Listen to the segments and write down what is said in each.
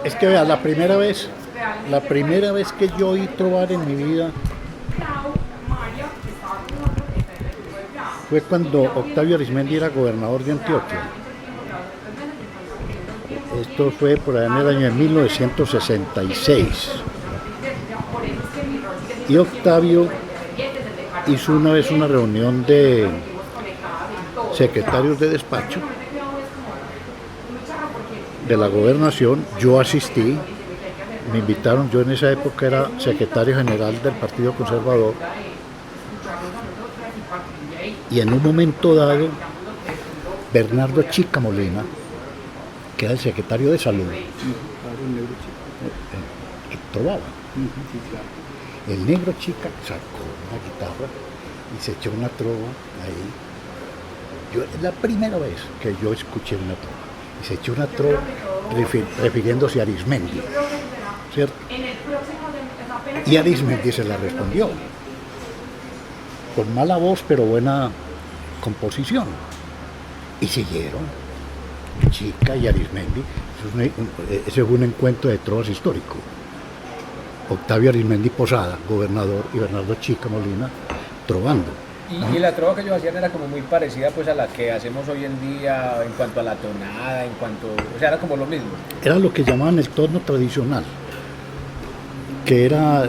Es que vea, la primera vez que yo oí trobar en mi vida fue cuando Octavio Arizmendi era gobernador de Antioquia. Esto fue por allá en el año de 1966. Y Octavio hizo una vez una reunión de secretarios de despacho de la gobernación. Yo asistí, me invitaron, yo en esa época era secretario general del Partido Conservador, y en un momento dado Bernardo Chica Molina, que era el secretario de salud, trovaba. El negro Chica sacó una guitarra y se echó una trova ahí. Es la primera vez que yo escuché una trova. Y se echó una trova refiriéndose a Arizmendi, ¿cierto? Y Arizmendi se la respondió. Con mala voz, pero buena composición. Y siguieron. Chica y Arizmendi. Ese fue un encuentro de trovas histórico. Octavio Arizmendi Posada, gobernador, y Bernardo Chica Molina, trovando. Y la trova que ellos hacían era como muy parecida pues a la que hacemos hoy en día en cuanto a la tonada, o sea, era como lo mismo. Era lo que llamaban el tono tradicional, que era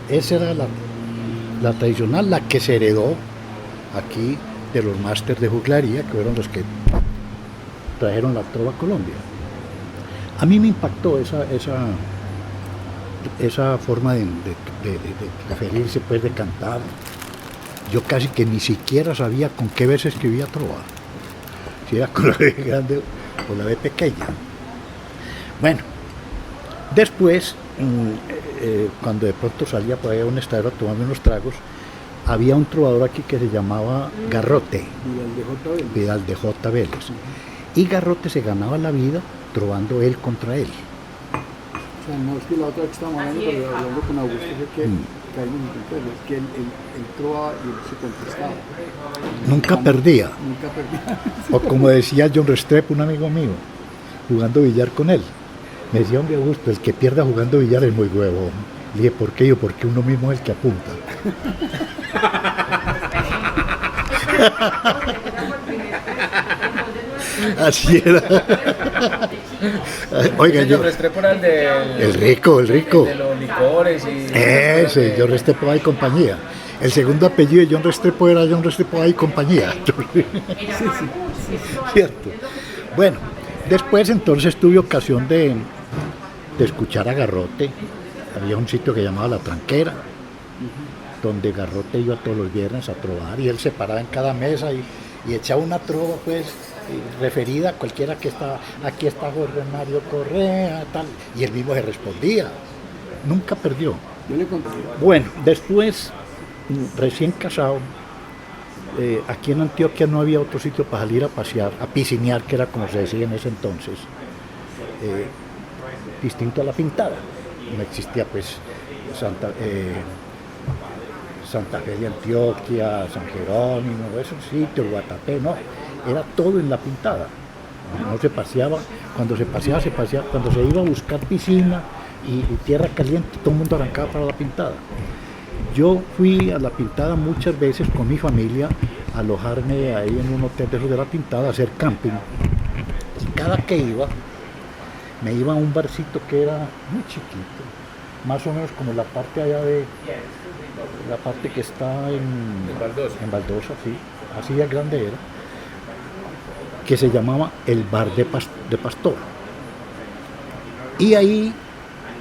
esa era la tradicional, la que se heredó aquí de los másters de juglaría, que fueron los que trajeron la trova a Colombia. A mí me impactó esa forma de referirse, pues, de cantar. Yo casi que ni siquiera sabía con qué verso escribía trova, si era con la B grande o la B pequeña. Bueno, después, cuando de pronto salía por ahí a un estadero a tomarme unos tragos, había un trovador aquí que se llamaba Garrote, Vidal de J. Vélez. Y Garrote se ganaba la vida trovando él contra él. O sea, no es que la otra vez que estábamos hablando, pero hablando con Augusto, fue que hay un es que él trovaba y él se contestaba. Nunca perdía. Nunca perdía. O como decía John Restrepo, un amigo mío, jugando billar con él. Me decía, hombre Augusto, el que pierda jugando billar es muy huevo. Le dije, ¿por qué? Yo, porque uno mismo es el que apunta. Así era. Oiga, yo. Restrepo era El rico. El de los licores y. Ese, John Restrepo y compañía. El segundo apellido de John Restrepo era John Restrepo y compañía. Cierto. Bueno, después entonces tuve ocasión de escuchar a Garrote. Había un sitio que llamaba La Tranquera, donde Garrote iba todos los viernes a trovar, y él se paraba en cada mesa y echaba una trova, pues, referida a cualquiera que estaba. Aquí está Jorge Mario Correa, tal, y él mismo se respondía. Nunca perdió. Yo le conté. Bueno, después, recién casado, aquí en Antioquia no había otro sitio para salir a pasear, a piscinear, que era como se decía en ese entonces, distinto a La Pintada. No existía, pues, Santa Fe de Antioquia, San Jerónimo, esos sitios, Guatapé, no, era todo en La Pintada. No se paseaba, cuando se paseaba, cuando se iba a buscar piscina y tierra caliente, todo el mundo arrancaba para La Pintada. Yo fui a La Pintada muchas veces con mi familia a alojarme ahí en un hotel de esos de La Pintada, a hacer camping. Y cada que iba, me iba a un barcito que era muy chiquito, más o menos como la parte allá de la parte que está en Baldosa, sí, así de grande era, que se llamaba el Bar de Pastor. Y ahí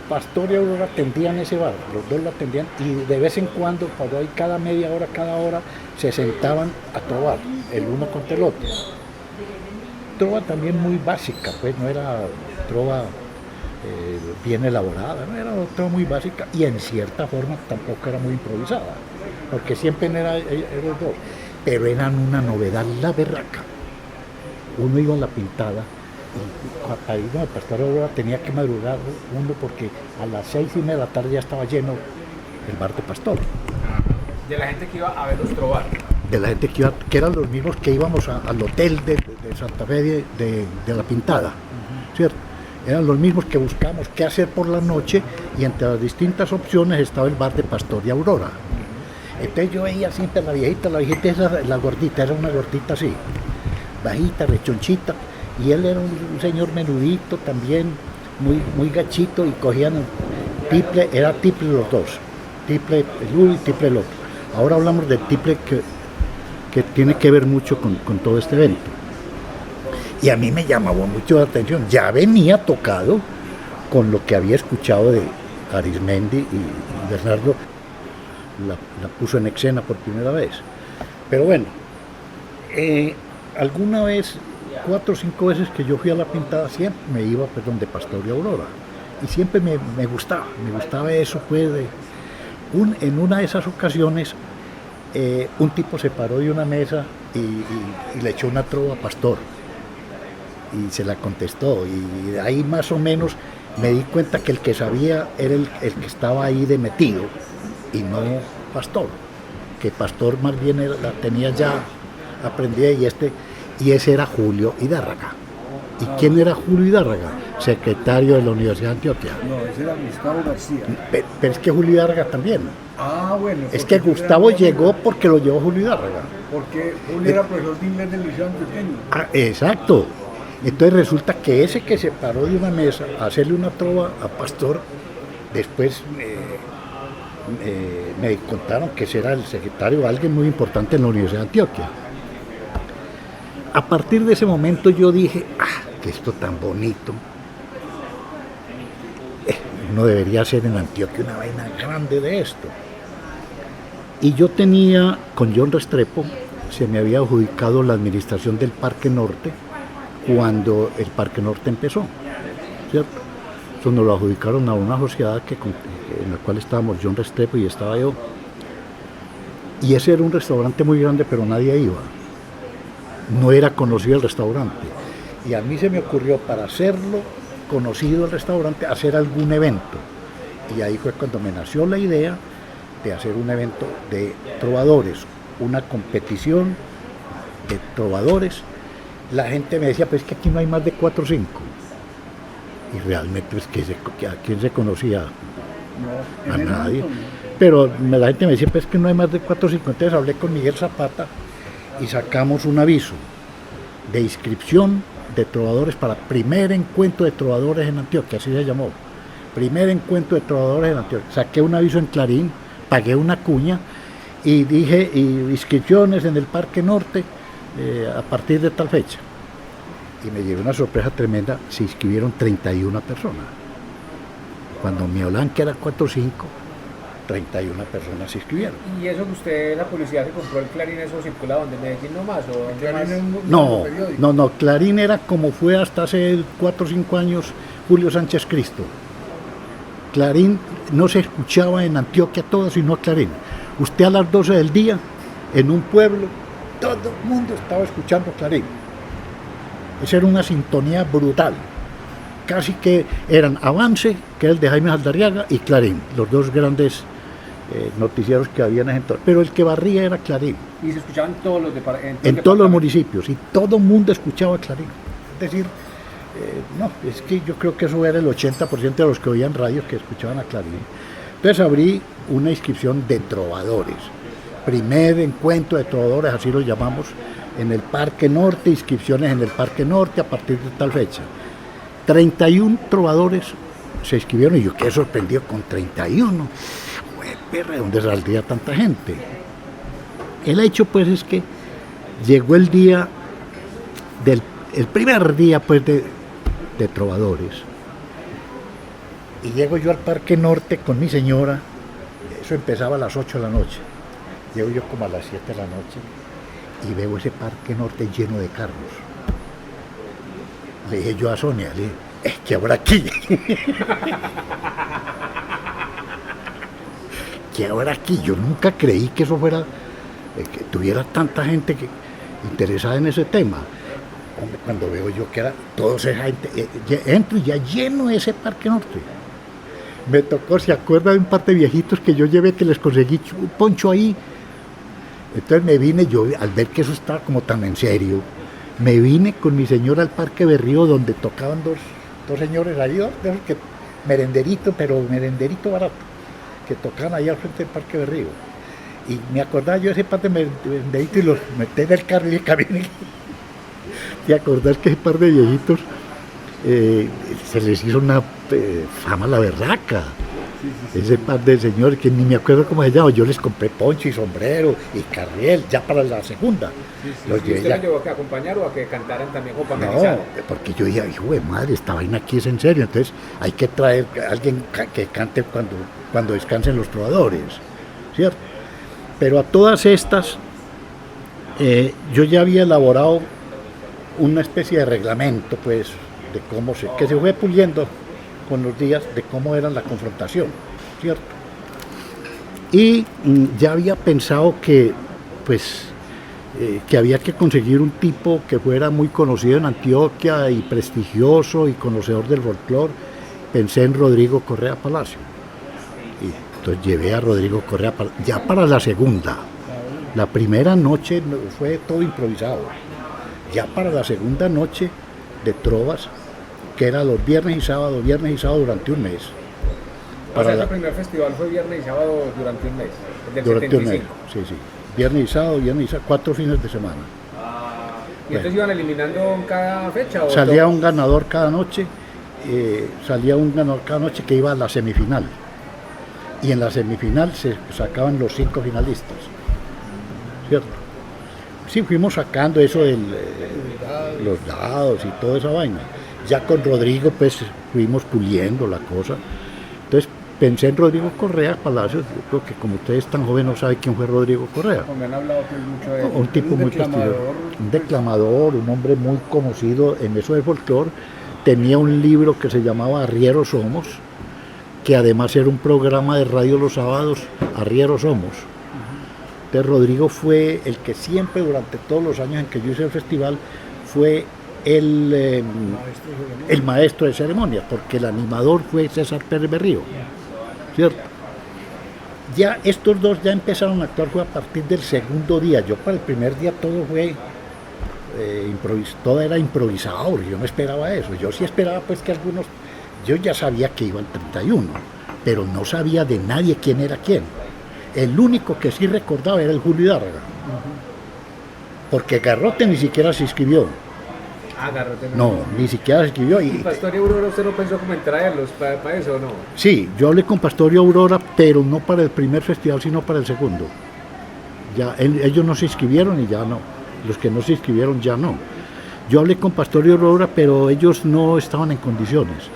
Pastor y Aurora atendían ese bar, los dos lo atendían, y de vez en cuando, cuando ahí cada media hora, cada hora, se sentaban a trovar, el uno contra el otro. Trova también muy básica, pues no era trova bien elaborada, no era trova muy básica, y en cierta forma tampoco era muy improvisada, porque siempre eran los dos, pero eran una novedad la berraca. Uno iba a La Pintada, y para ir al Pastor Aurora tenía que madrugar uno, porque a las 6:30 de la tarde ya estaba lleno el bar de Pastor. De la gente que iba a verlos trobar. De la gente que eran los mismos que íbamos al hotel de Santa Fe de la Pintada, ¿cierto? Eran los mismos que buscábamos qué hacer por la noche, y entre las distintas opciones estaba el bar de Pastor y Aurora. Entonces yo veía siempre a la viejita esa, la gordita, era una gordita así, bajita, rechonchita, y él era un señor menudito también, muy gachito, y cogían triple, era triple los dos, triple el uno y triple el otro. Ahora hablamos del triple que tiene que ver mucho con todo este evento. Y a mí me llamaba mucho la atención, ya venía tocado con lo que había escuchado de Arismendi, y Bernardo la puso en escena por primera vez. Pero bueno, alguna vez, 4 o 5 veces que yo fui a la Pintada, siempre me iba de Pastor y Aurora, y siempre me gustaba eso, pues, en una de esas ocasiones, un tipo se paró de una mesa y le echó una trova a Pastor, y se la contestó, y ahí más o menos me di cuenta que el que sabía era el que estaba ahí de metido, y no Pastor, que Pastor más bien la tenía ya aprendida, y ese era Julio Hidárraga. ¿Y quién era Julio Hidárraga? Secretario de la Universidad de Antioquia. No, ese era Gustavo García. Pero es que Julio Hidárraga también. Bueno. Es que Gustavo llegó porque lo llevó Julio Hidárraga. Porque Julio era profesor de inglés del Liceo Antioqueño. Exacto. Entonces resulta que ese que se paró de una mesa a hacerle una trova a Pastor, después me contaron que ese era el secretario, alguien muy importante en la Universidad de Antioquia. A partir de ese momento yo dije, que esto tan bonito, uno debería hacer en Antioquia una vaina grande de esto. Y yo tenía, con John Restrepo, se me había adjudicado la administración del Parque Norte cuando el Parque Norte empezó, ¿cierto? Entonces nos lo adjudicaron a una sociedad en la cual estábamos John Restrepo y estaba yo. Y ese era un restaurante muy grande, pero nadie iba. No era conocido el restaurante. Y a mí se me ocurrió, para hacerlo conocido el restaurante, hacer algún evento. Y ahí fue cuando me nació la idea de hacer un evento de trovadores, una competición de trovadores. La gente me decía, pues es que aquí no hay más de 4 o 5. Y realmente, pues, ¿a quién se conocía? No, A nadie. Pero la gente me decía, pues es que no hay más de 4 o 5. Entonces hablé con Miguel Zapata y sacamos un aviso de inscripción de trovadores para primer encuentro de trovadores en Antioquia, así se llamó. Primer encuentro de trovadores en Antioquia. Saqué un aviso en Clarín, pagué una cuña y dije, inscripciones en el Parque Norte a partir de tal fecha. Y me llevé una sorpresa tremenda, se inscribieron 31 personas. Cuando me hablaban que eran 4 o 5, 31 personas se inscribieron. ¿Y eso que usted, la publicidad que compró el Clarín, eso circula donde, Medellín nomás? ¿O dónde más? No, Clarín era como fue hasta hace 4 o 5 años Julio Sánchez Cristo. Clarín no se escuchaba en Antioquia todo, sino Clarín. Usted a las 12 del día, en un pueblo, todo el mundo estaba escuchando Clarín. Esa era una sintonía brutal. Casi que eran Avance, que era el de Jaime Saldarriaga, y Clarín, los dos grandes noticieros que había en ese entonces. Pero el que barría era Clarín. Y se escuchaban todos los en todos los municipios, y todo el mundo escuchaba Clarín. Es decir, no, es que yo creo que eso era el 80% de los que oían radio que escuchaban a Clarín. Entonces abrí una inscripción de trovadores. Primer encuentro de trovadores, así lo llamamos, en el Parque Norte, inscripciones en el Parque Norte a partir de tal fecha. 31 trovadores se inscribieron y yo quedé sorprendido con 31. Perra, ¿de dónde saldría tanta gente? El hecho pues es que llegó el día el primer día pues de trovadores, y llego yo al Parque Norte con mi señora. Eso empezaba a las 8 de la noche, llego yo como a las 7 de la noche y veo ese Parque Norte lleno de carros. Le dije yo a Sonia, le dije, ¿qué habrá aquí? ¿Qué habrá aquí? Yo nunca creí que eso fuera, que tuviera tanta gente interesada en ese tema. Hombre, cuando veo yo que era toda esa gente, entro y ya lleno ese Parque Norte. Me tocó, ¿se acuerda de un par de viejitos que yo llevé, que les conseguí un poncho ahí Entonces me vine, yo al ver que eso estaba como tan en serio, me vine con mi señora al Parque Berrío, donde tocaban dos señores ahí, de esos que merenderito, pero merenderito barato, que tocaban allá al frente del Parque Berrío. Y me acordaba yo de ese par de merenderitos y los metí en el carro y caminé. ¿Te acordás que ese par de viejitos se les hizo una fama la berraca? Ese par de señores que ni me acuerdo cómo se llama, yo les compré poncho y sombrero y carriel ya para la segunda. Los ¿Y usted los llevó a que acompañar o a que cantaran también o para amenizar? No, porque yo dije, hijo de madre, esta vaina aquí es en serio, entonces hay que traer a alguien que cante cuando descansen los trovadores, ¿cierto? Pero a todas estas, yo ya había elaborado una especie de reglamento, pues, de cómo que se fue puliendo con los días, de cómo era la confrontación, ¿cierto? Y ya había pensado que, pues, que había que conseguir un tipo que fuera muy conocido en Antioquia y prestigioso y conocedor del folclore. Pensé en Rodrigo Correa Palacio. Y entonces llevé a Rodrigo Correa Palacio, ya para la segunda. La primera noche fue todo improvisado. Ya para la segunda noche de trovas, que era los viernes y sábado durante un mes. O sea, el primer festival fue viernes y sábado durante un mes, del durante 75. Un mes, sí. Viernes y sábado, 4 fines de semana. ¿Y entonces iban eliminando en cada fecha? ¿O salía un ganador cada noche, que iba a la semifinal. Y en la semifinal se sacaban los 5 finalistas. ¿Cierto? Sí, fuimos sacando eso de los dados y toda esa vaina. Ya con Rodrigo, pues, fuimos puliendo la cosa. Entonces, pensé en Rodrigo Correa Palacios. Yo creo que como ustedes tan jóvenes no saben quién fue Rodrigo Correa. Me han hablado pues mucho de él. Un tipo muy prestigioso. Un declamador, un hombre muy conocido en eso del folclore. Tenía un libro que se llamaba Arrieros Somos, que además era un programa de radio los sábados, Arrieros Somos. Entonces Rodrigo fue el que siempre, durante todos los años en que yo hice el festival, fue el maestro de ceremonias, porque el animador fue César Pérez Berrío, ¿cierto? Ya estos dos ya empezaron a actuar fue a partir del segundo día. Yo para el primer día todo fue todo era improvisado, yo no esperaba eso. Yo sí esperaba pues que algunos, yo ya sabía que iba el 31, pero no sabía de nadie quién era quién. El único que sí recordaba era el Julio Hidárraga, porque Garrote ni siquiera se inscribió. Garrote no, ni siquiera se inscribió. ¿Y Pastorio Aurora usted no pensó como en traerlos para eso o no? Sí, yo hablé con Pastorio Aurora, pero no para el primer festival, sino para el segundo. Ya ellos no se inscribieron y ya no. Los que no se inscribieron ya no. Yo hablé con Pastorio Aurora, pero ellos no estaban en condiciones.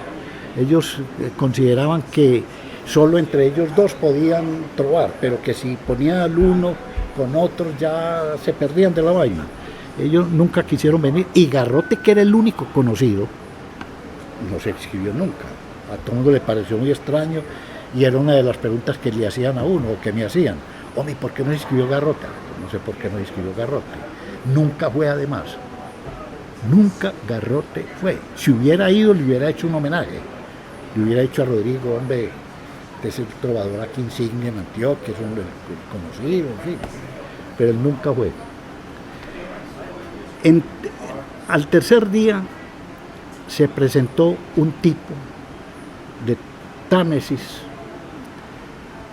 Ellos consideraban que solo entre ellos dos podían trovar, pero que si ponía al uno con otros ya se perdían de la vaina. Ellos nunca quisieron venir, y Garrote, que era el único conocido, no se inscribió nunca. A todo el mundo le pareció muy extraño, y era una de las preguntas que le hacían a uno, o que me hacían. Hombre, ¿por qué no se inscribió Garrote? No sé por qué no se inscribió Garrote. Nunca fue, además. Nunca Garrote fue. Si hubiera ido, le hubiera hecho un homenaje. Le hubiera hecho a Rodrigo, hombre, que es el trovador aquí insignia en Antioquia, es un hombre conocido, en fin. Pero él nunca fue. Al tercer día se presentó un tipo de Támesis,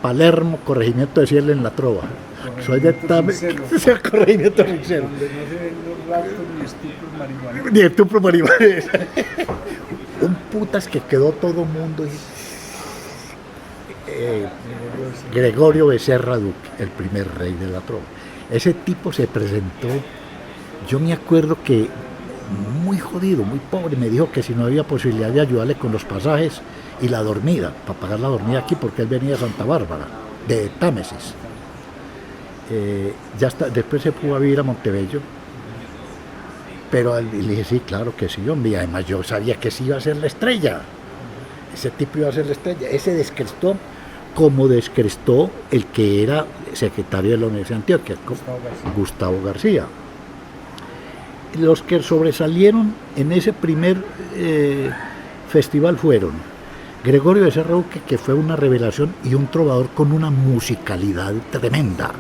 Palermo, corregimiento de Ciel en la Trova. Soy de Támesis, corregimiento sincero. Donde no se ven los raptos ni estupros marihuaneros. Ni estupros marihuaneros. Un putas que quedó todo mundo. Gregorio Becerra Duque, el primer rey de la Trova. Ese tipo se presentó. Yo me acuerdo que muy jodido, muy pobre, me dijo que si no había posibilidad de ayudarle con los pasajes y la dormida, para pagar la dormida aquí, porque él venía de Santa Bárbara, de Támesis. Ya está, después se pudo a vivir a Montebello, pero le dije, sí, claro que sí, hombre, y además yo sabía que sí iba a ser la estrella. Ese tipo iba a ser la estrella. Ese descrestó como descrestó el que era secretario de la Universidad de Antioquia, Gustavo García. Los que sobresalieron en ese primer festival fueron Gregorio Becerra Duque, que fue una revelación y un trovador con una musicalidad tremenda.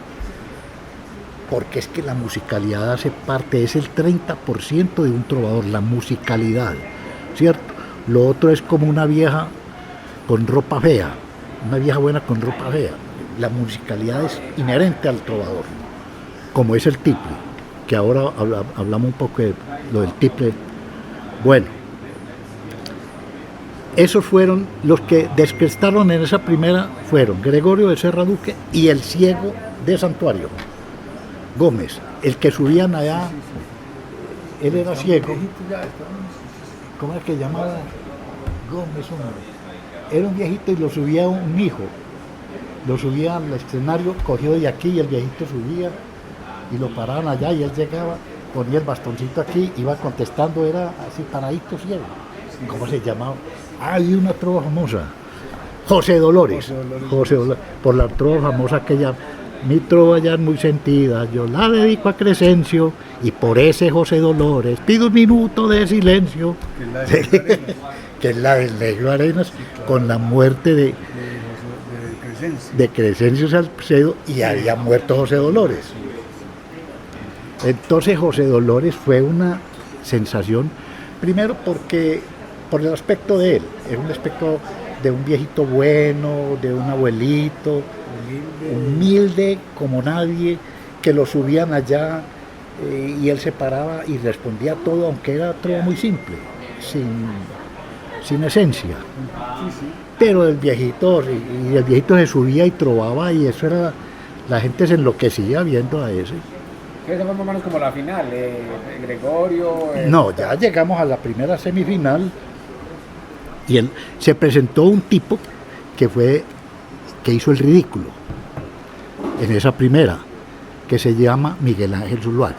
porque es que la musicalidad hace parte, es el 30% de un trovador, la musicalidad, ¿cierto? Lo otro es como una vieja con ropa fea, una vieja buena con ropa fea. La musicalidad es inherente al trovador, como es el tiple, que ahora hablamos un poco de lo del tiple. Bueno, esos fueron los que descrestaron en esa primera, fueron Gregorio de Serraduque y el ciego de Santuario, Gómez, el que subían allá, él era ciego. ¿Cómo es que llamaba? Gómez, hombre. Era un viejito y lo subía un hijo. Lo subía al escenario, cogió de aquí y el viejito subía y lo paraban allá y él llegaba, ponía el bastoncito aquí, iba contestando, era así paradito ciego. ¿Cómo se llamaba? Ah, hay una trova famosa, José Dolores. José Dolores, por la trova famosa que ella, mi trova ya es muy sentida, yo la dedico a Crescencio y por ese José Dolores pido un minuto de silencio, que es la del Negro Arenas, con la muerte de Crescencio Salcedo y había muerto José Dolores. Entonces José Dolores fue una sensación, primero porque por el aspecto de él, es un aspecto de un viejito bueno, de un abuelito, humilde como nadie, que lo subían allá y él se paraba y respondía todo, aunque era todo muy simple, sin esencia. Pero el viejito se subía y trovaba y eso era, la gente se enloquecía viendo a ese. Esa fue más o menos como la final, Gregorio... No, ya llegamos a la primera semifinal y se presentó un tipo que hizo el ridículo en esa primera, que se llama Miguel Ángel Zuluaga.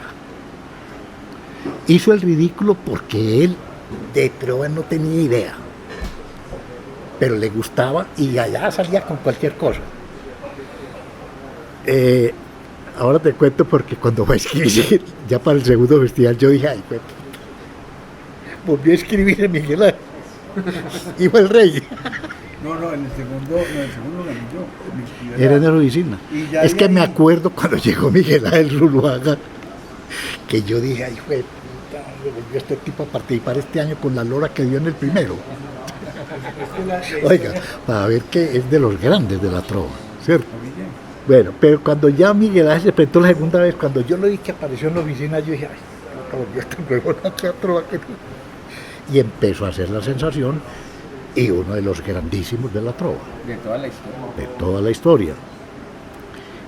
Hizo el ridículo porque él de trova no tenía idea, pero le gustaba y allá salía con cualquier cosa. Ahora te cuento porque cuando fue a escribir, ya para el segundo festival, yo dije, ay, pues, volví a escribir en Miguel Ángel. Y fue el rey. No, en el segundo gané yo. Era en la oficina. Es que me acuerdo cuando llegó Miguel Ángel Zuluaga, que yo dije, ay, fue puta, volvió este tipo a participar este año con la lora que dio en el primero. Oiga, para ver que es de los grandes de la trova, ¿cierto? Bueno, pero cuando ya Miguel Ángel se presentó la segunda vez, cuando yo lo vi que apareció en la oficina, yo dije, ay, volvió este nuevo la trova que... Y empezó a hacer la sensación y uno de los grandísimos de la trova. De toda la historia. De toda la historia.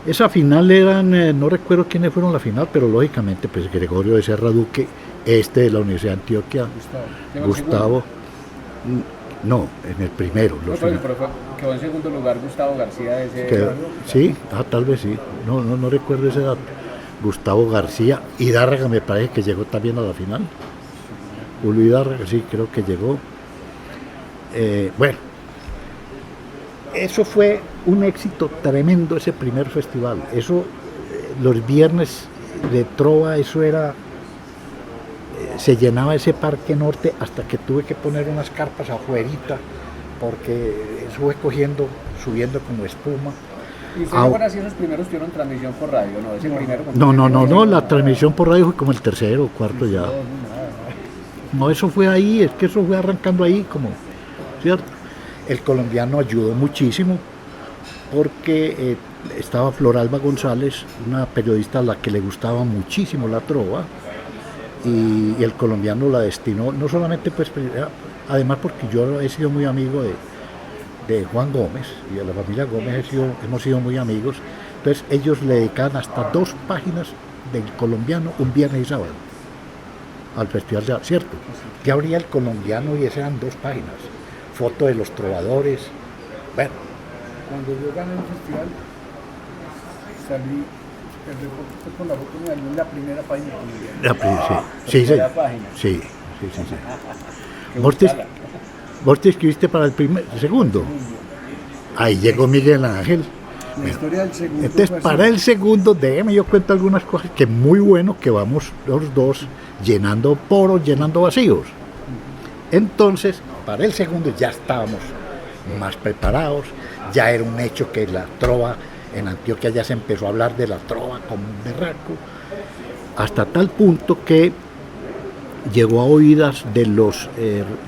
Esa final eran, no recuerdo quiénes fueron la final, pero lógicamente pues Gregorio de Serraduque, de la Universidad de Antioquia, Gustavo, no, en el primero. Pero quedó en segundo lugar Gustavo García de ese... Sí, tal vez sí, no recuerdo ese dato. Gustavo García, Hidárraga me parece que llegó también a la final. Julio Hidárraga, sí, creo que llegó. Bueno, eso fue un éxito tremendo ese primer festival. Eso, los viernes de trova, eso era, se llenaba ese Parque Norte hasta que tuve que poner unas carpas afuerita porque eso fue subiendo como espuma. ¿Y ustedes ahora sí esos primeros tuvieron transmisión por radio, no? Ese primero, no, la transmisión por radio fue como el tercero o cuarto ya. No, eso fue ahí, es que eso fue arrancando ahí como, ¿cierto? El colombiano ayudó muchísimo porque estaba Floralba González, una periodista a la que le gustaba muchísimo la trova, y el colombiano la destinó, no solamente pues, además porque yo he sido muy amigo de Juan Gómez, y de la familia Gómez hemos sido muy amigos, entonces ellos le dedicaban hasta 2 páginas del colombiano un viernes y sábado al festival, ¿cierto? Ya abría el colombiano y esas eran 2 páginas, fotos de los trovadores, bueno. Cuando yo gané el festival, salí, el reporte con la foto me salió en la primera página. Sí. ¿Vos te escribiste para el segundo? Ahí llegó Miguel Ángel. La historia del segundo. Entonces, para el segundo, déjeme yo cuento algunas cosas que muy bueno que vamos los dos llenando poros, llenando vacíos. Entonces, para el segundo ya estábamos más preparados, ya era un hecho que la trova En Antioquia ya se empezó a hablar de la trova como un berraco, hasta tal punto que llegó a oídas de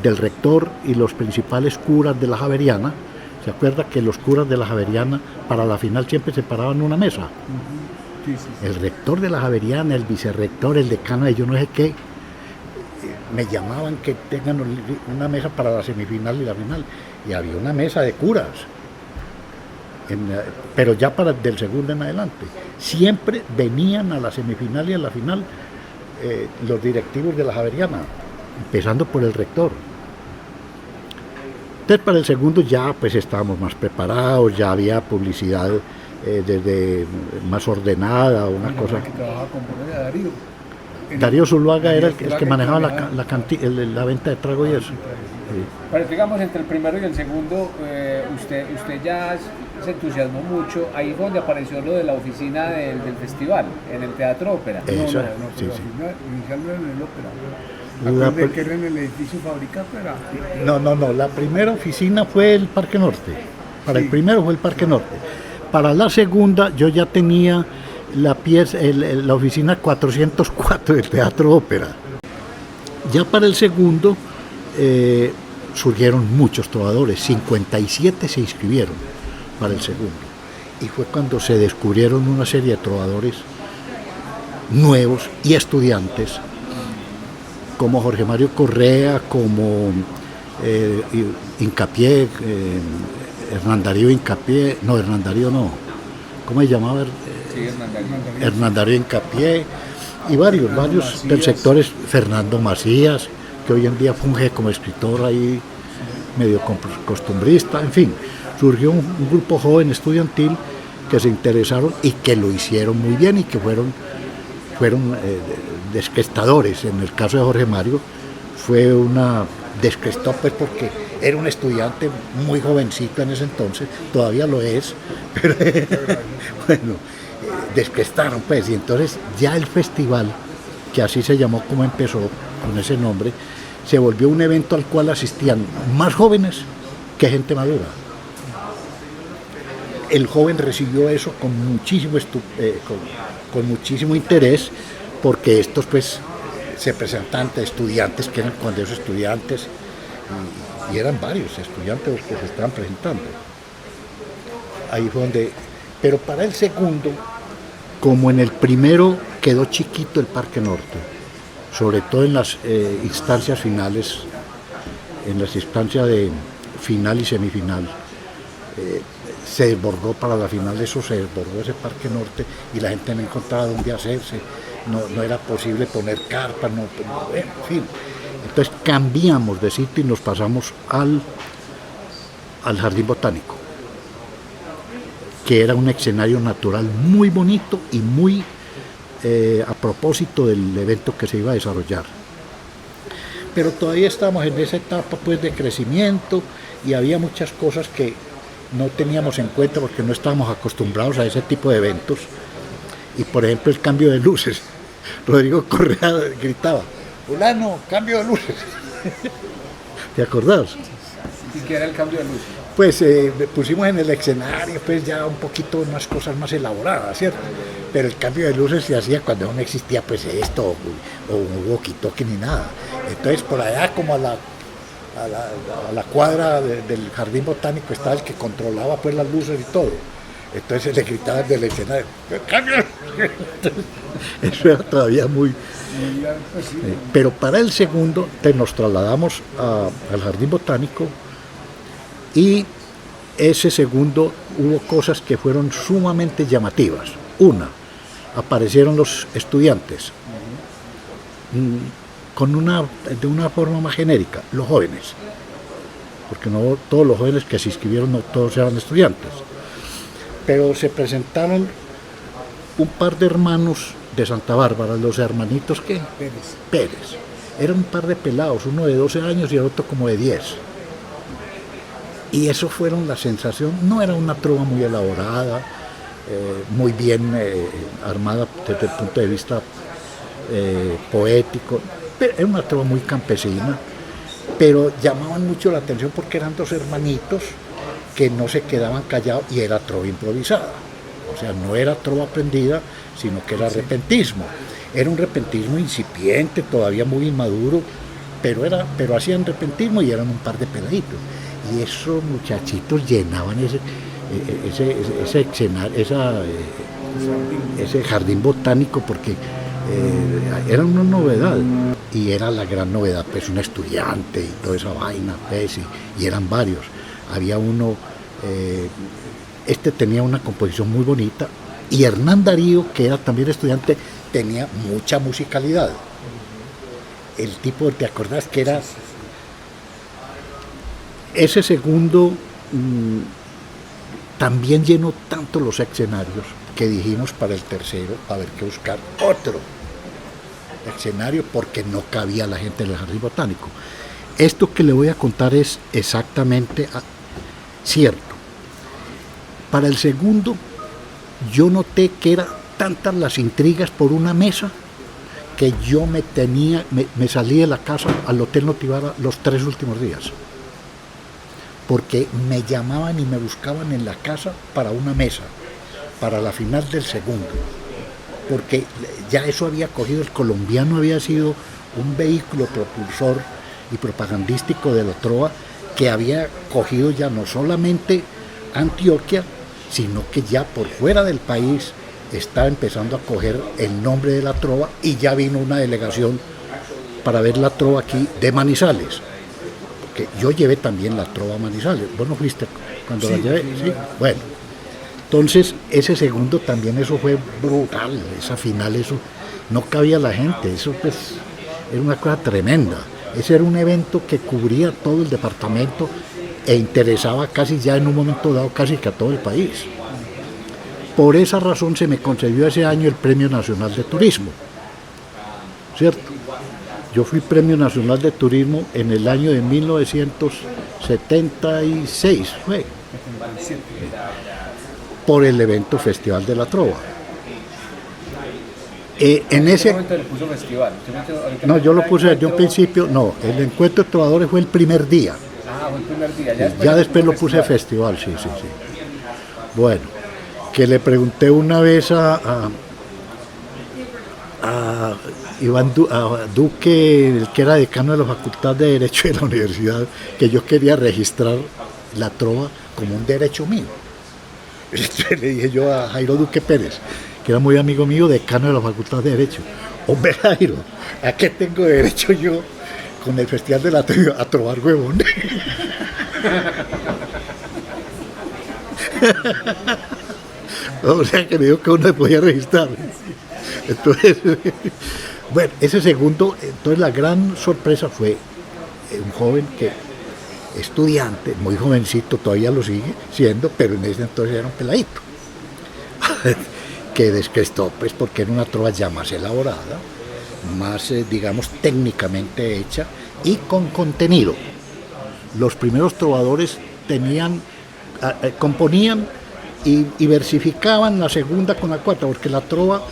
del rector y los principales curas de la Javeriana. ¿Se acuerda que los curas de la Javeriana para la final siempre se paraban en una mesa? Sí, sí. El rector de la Javeriana, el vicerrector, el decano de yo no sé qué, me llamaban que tengan una mesa para la semifinal y la final. Y había una mesa de curas, pero ya del segundo en adelante. Siempre venían a la semifinal y a la final los directivos de la Javeriana, empezando por el rector. Entonces para el segundo ya pues estábamos más preparados, ya había publicidad desde más ordenada, una cosa. Que trabajaba con Borges, Darío. Darío Zuluaga era el que manejaba la venta de trago y eso. Sí. Pero digamos, entre el primero y el segundo, usted ya se entusiasmó mucho. Ahí fue donde apareció lo de la oficina del festival, en el Teatro Ópera. Eso, No, sí, pero sí. inicialmente en el ópera. La Acuérdate pr- que era en el edificio Fabricato, era. No, la primera oficina fue el Parque Norte. Para el Sí. primero fue el Parque Norte. Para la segunda yo ya tenía la oficina 404 del Teatro Ópera. Ya para el segundo surgieron muchos trovadores, 57 se inscribieron para el segundo. Y fue cuando se descubrieron una serie de trovadores nuevos y estudiantes, como Jorge Mario Correa, como Hincapié, Hernán Darío Hincapié, ¿cómo se llamaba? Sí, Hernán. Hernán Darío Hincapié, y varios Macías. del sector, Fernando Macías, que hoy en día funge como escritor ahí, medio costumbrista, en fin, surgió un grupo joven estudiantil que se interesaron y que lo hicieron muy bien y que fueron descrestadores. En el caso de Jorge Mario descrestó pues porque era un estudiante muy jovencito en ese entonces, todavía lo es, pero bueno, descrestaron pues, y entonces ya el festival, que así se llamó como empezó, con ese nombre, se volvió un evento al cual asistían más jóvenes que gente madura. El joven recibió eso con muchísimo interés, porque estos pues se presentan ante estudiantes que eran cuando esos estudiantes, y eran varios estudiantes los que se estaban presentando. Ahí fue donde, pero para el segundo, como en el primero quedó chiquito el Parque Norte, sobre todo en las instancias finales, en las instancias de final y semifinal, se desbordó para la final, se desbordó ese Parque Norte y la gente no encontraba dónde hacerse, no era posible poner carpas, en fin. Entonces cambiamos de sitio y nos pasamos al Jardín Botánico, que era un escenario natural muy bonito y muy a propósito del evento que se iba a desarrollar. Pero todavía estamos en esa etapa pues de crecimiento y había muchas cosas que no teníamos en cuenta porque no estábamos acostumbrados a ese tipo de eventos. Y por ejemplo el cambio de luces. Rodrigo Correa gritaba: "Fulano, cambio de luces". ¿Te acordás? ¿Y qué era el cambio de luz? Pues pusimos en el escenario pues ya un poquito unas cosas más elaboradas, ¿cierto? Pero el cambio de luces se hacía cuando no existía pues esto, o un walkie-talkie ni nada. Entonces por allá como a la cuadra del Jardín Botánico estaba el que controlaba pues las luces y todo. Entonces le gritaban del escenario: "¡Cambio!". Eso era todavía muy... Pues sí, Pero para el segundo nos trasladamos al Jardín Botánico, y ese segundo hubo cosas que fueron sumamente llamativas. Una, aparecieron los estudiantes de una forma más genérica, los jóvenes, porque no todos los jóvenes que se inscribieron, no todos eran estudiantes, pero se presentaron un par de hermanos de Santa Bárbara, los hermanitos Pérez. Eran un par de pelados, uno de 12 años y el otro como de 10. Y eso fueron la sensación. No era una trova muy elaborada, muy bien armada desde el punto de vista poético, pero era una trova muy campesina, pero llamaban mucho la atención porque eran dos hermanitos que no se quedaban callados y era trova improvisada. O sea, no era trova aprendida, sino que era repentismo. Era un repentismo incipiente, todavía muy inmaduro, pero hacían repentismo y eran un par de peladitos. Y esos muchachitos llenaban ese escenario, ese jardín botánico, porque era una novedad. Y era la gran novedad, pues un estudiante y toda esa vaina, pues, y eran varios. Había uno, este tenía una composición muy bonita, y Hernán Darío, que era también estudiante, tenía mucha musicalidad. El tipo, ¿te acordás que era? Ese segundo también llenó tanto los escenarios que dijimos para el tercero, a ver que buscar otro escenario, porque no cabía la gente en el jardín botánico. Esto que le voy a contar es exactamente cierto. Para el segundo, yo noté que eran tantas las intrigas por una mesa que yo me salí de la casa al Hotel Notivara los 3 últimos días, porque me llamaban y me buscaban en la casa para una mesa, para la final del segundo, porque ya eso había cogido, el colombiano había sido un vehículo propulsor y propagandístico de la trova, que había cogido ya no solamente Antioquia, sino que ya por fuera del país estaba empezando a coger el nombre de la trova, y ya vino una delegación para ver la trova aquí de Manizales, porque yo llevé también la trova a Manizales. ¿Vos no fuiste cuando la llevé? Sí. Bueno, entonces ese segundo también, eso fue brutal, esa final, eso no cabía la gente, eso pues era una cosa tremenda. Ese era un evento que cubría todo el departamento e interesaba casi ya en un momento dado casi que a todo el país. Por esa razón se me concedió ese año el Premio Nacional de Turismo, ¿cierto? Yo fui Premio Nacional de Turismo en el año de 1976, fue, por el evento Festival de la Trova. En ese momento le puso festival. No, yo lo puse desde un principio, no, el encuentro de trovadores fue el primer día. Ah, fue el primer día. Ya después lo puse festival, sí. Bueno, que le pregunté una vez a Iván Duque, el que era decano de la Facultad de Derecho de la universidad, que yo quería registrar la trova como un derecho mío. Entonces le dije yo a Jairo Duque Pérez, que era muy amigo mío, decano de la Facultad de Derecho: hombre, Jairo, ¿a qué tengo derecho yo con el Festival de la Trova a trovar, huevón? O sea, que me dijo que uno se podía registrar. Entonces, bueno, ese segundo, entonces la gran sorpresa fue un joven que, estudiante, muy jovencito, todavía lo sigue siendo, pero en ese entonces era un peladito, que descrestó, pues, porque era una trova ya más elaborada, más, digamos, técnicamente hecha y con contenido. Los primeros trovadores componían y versificaban la segunda con la cuarta, porque la trova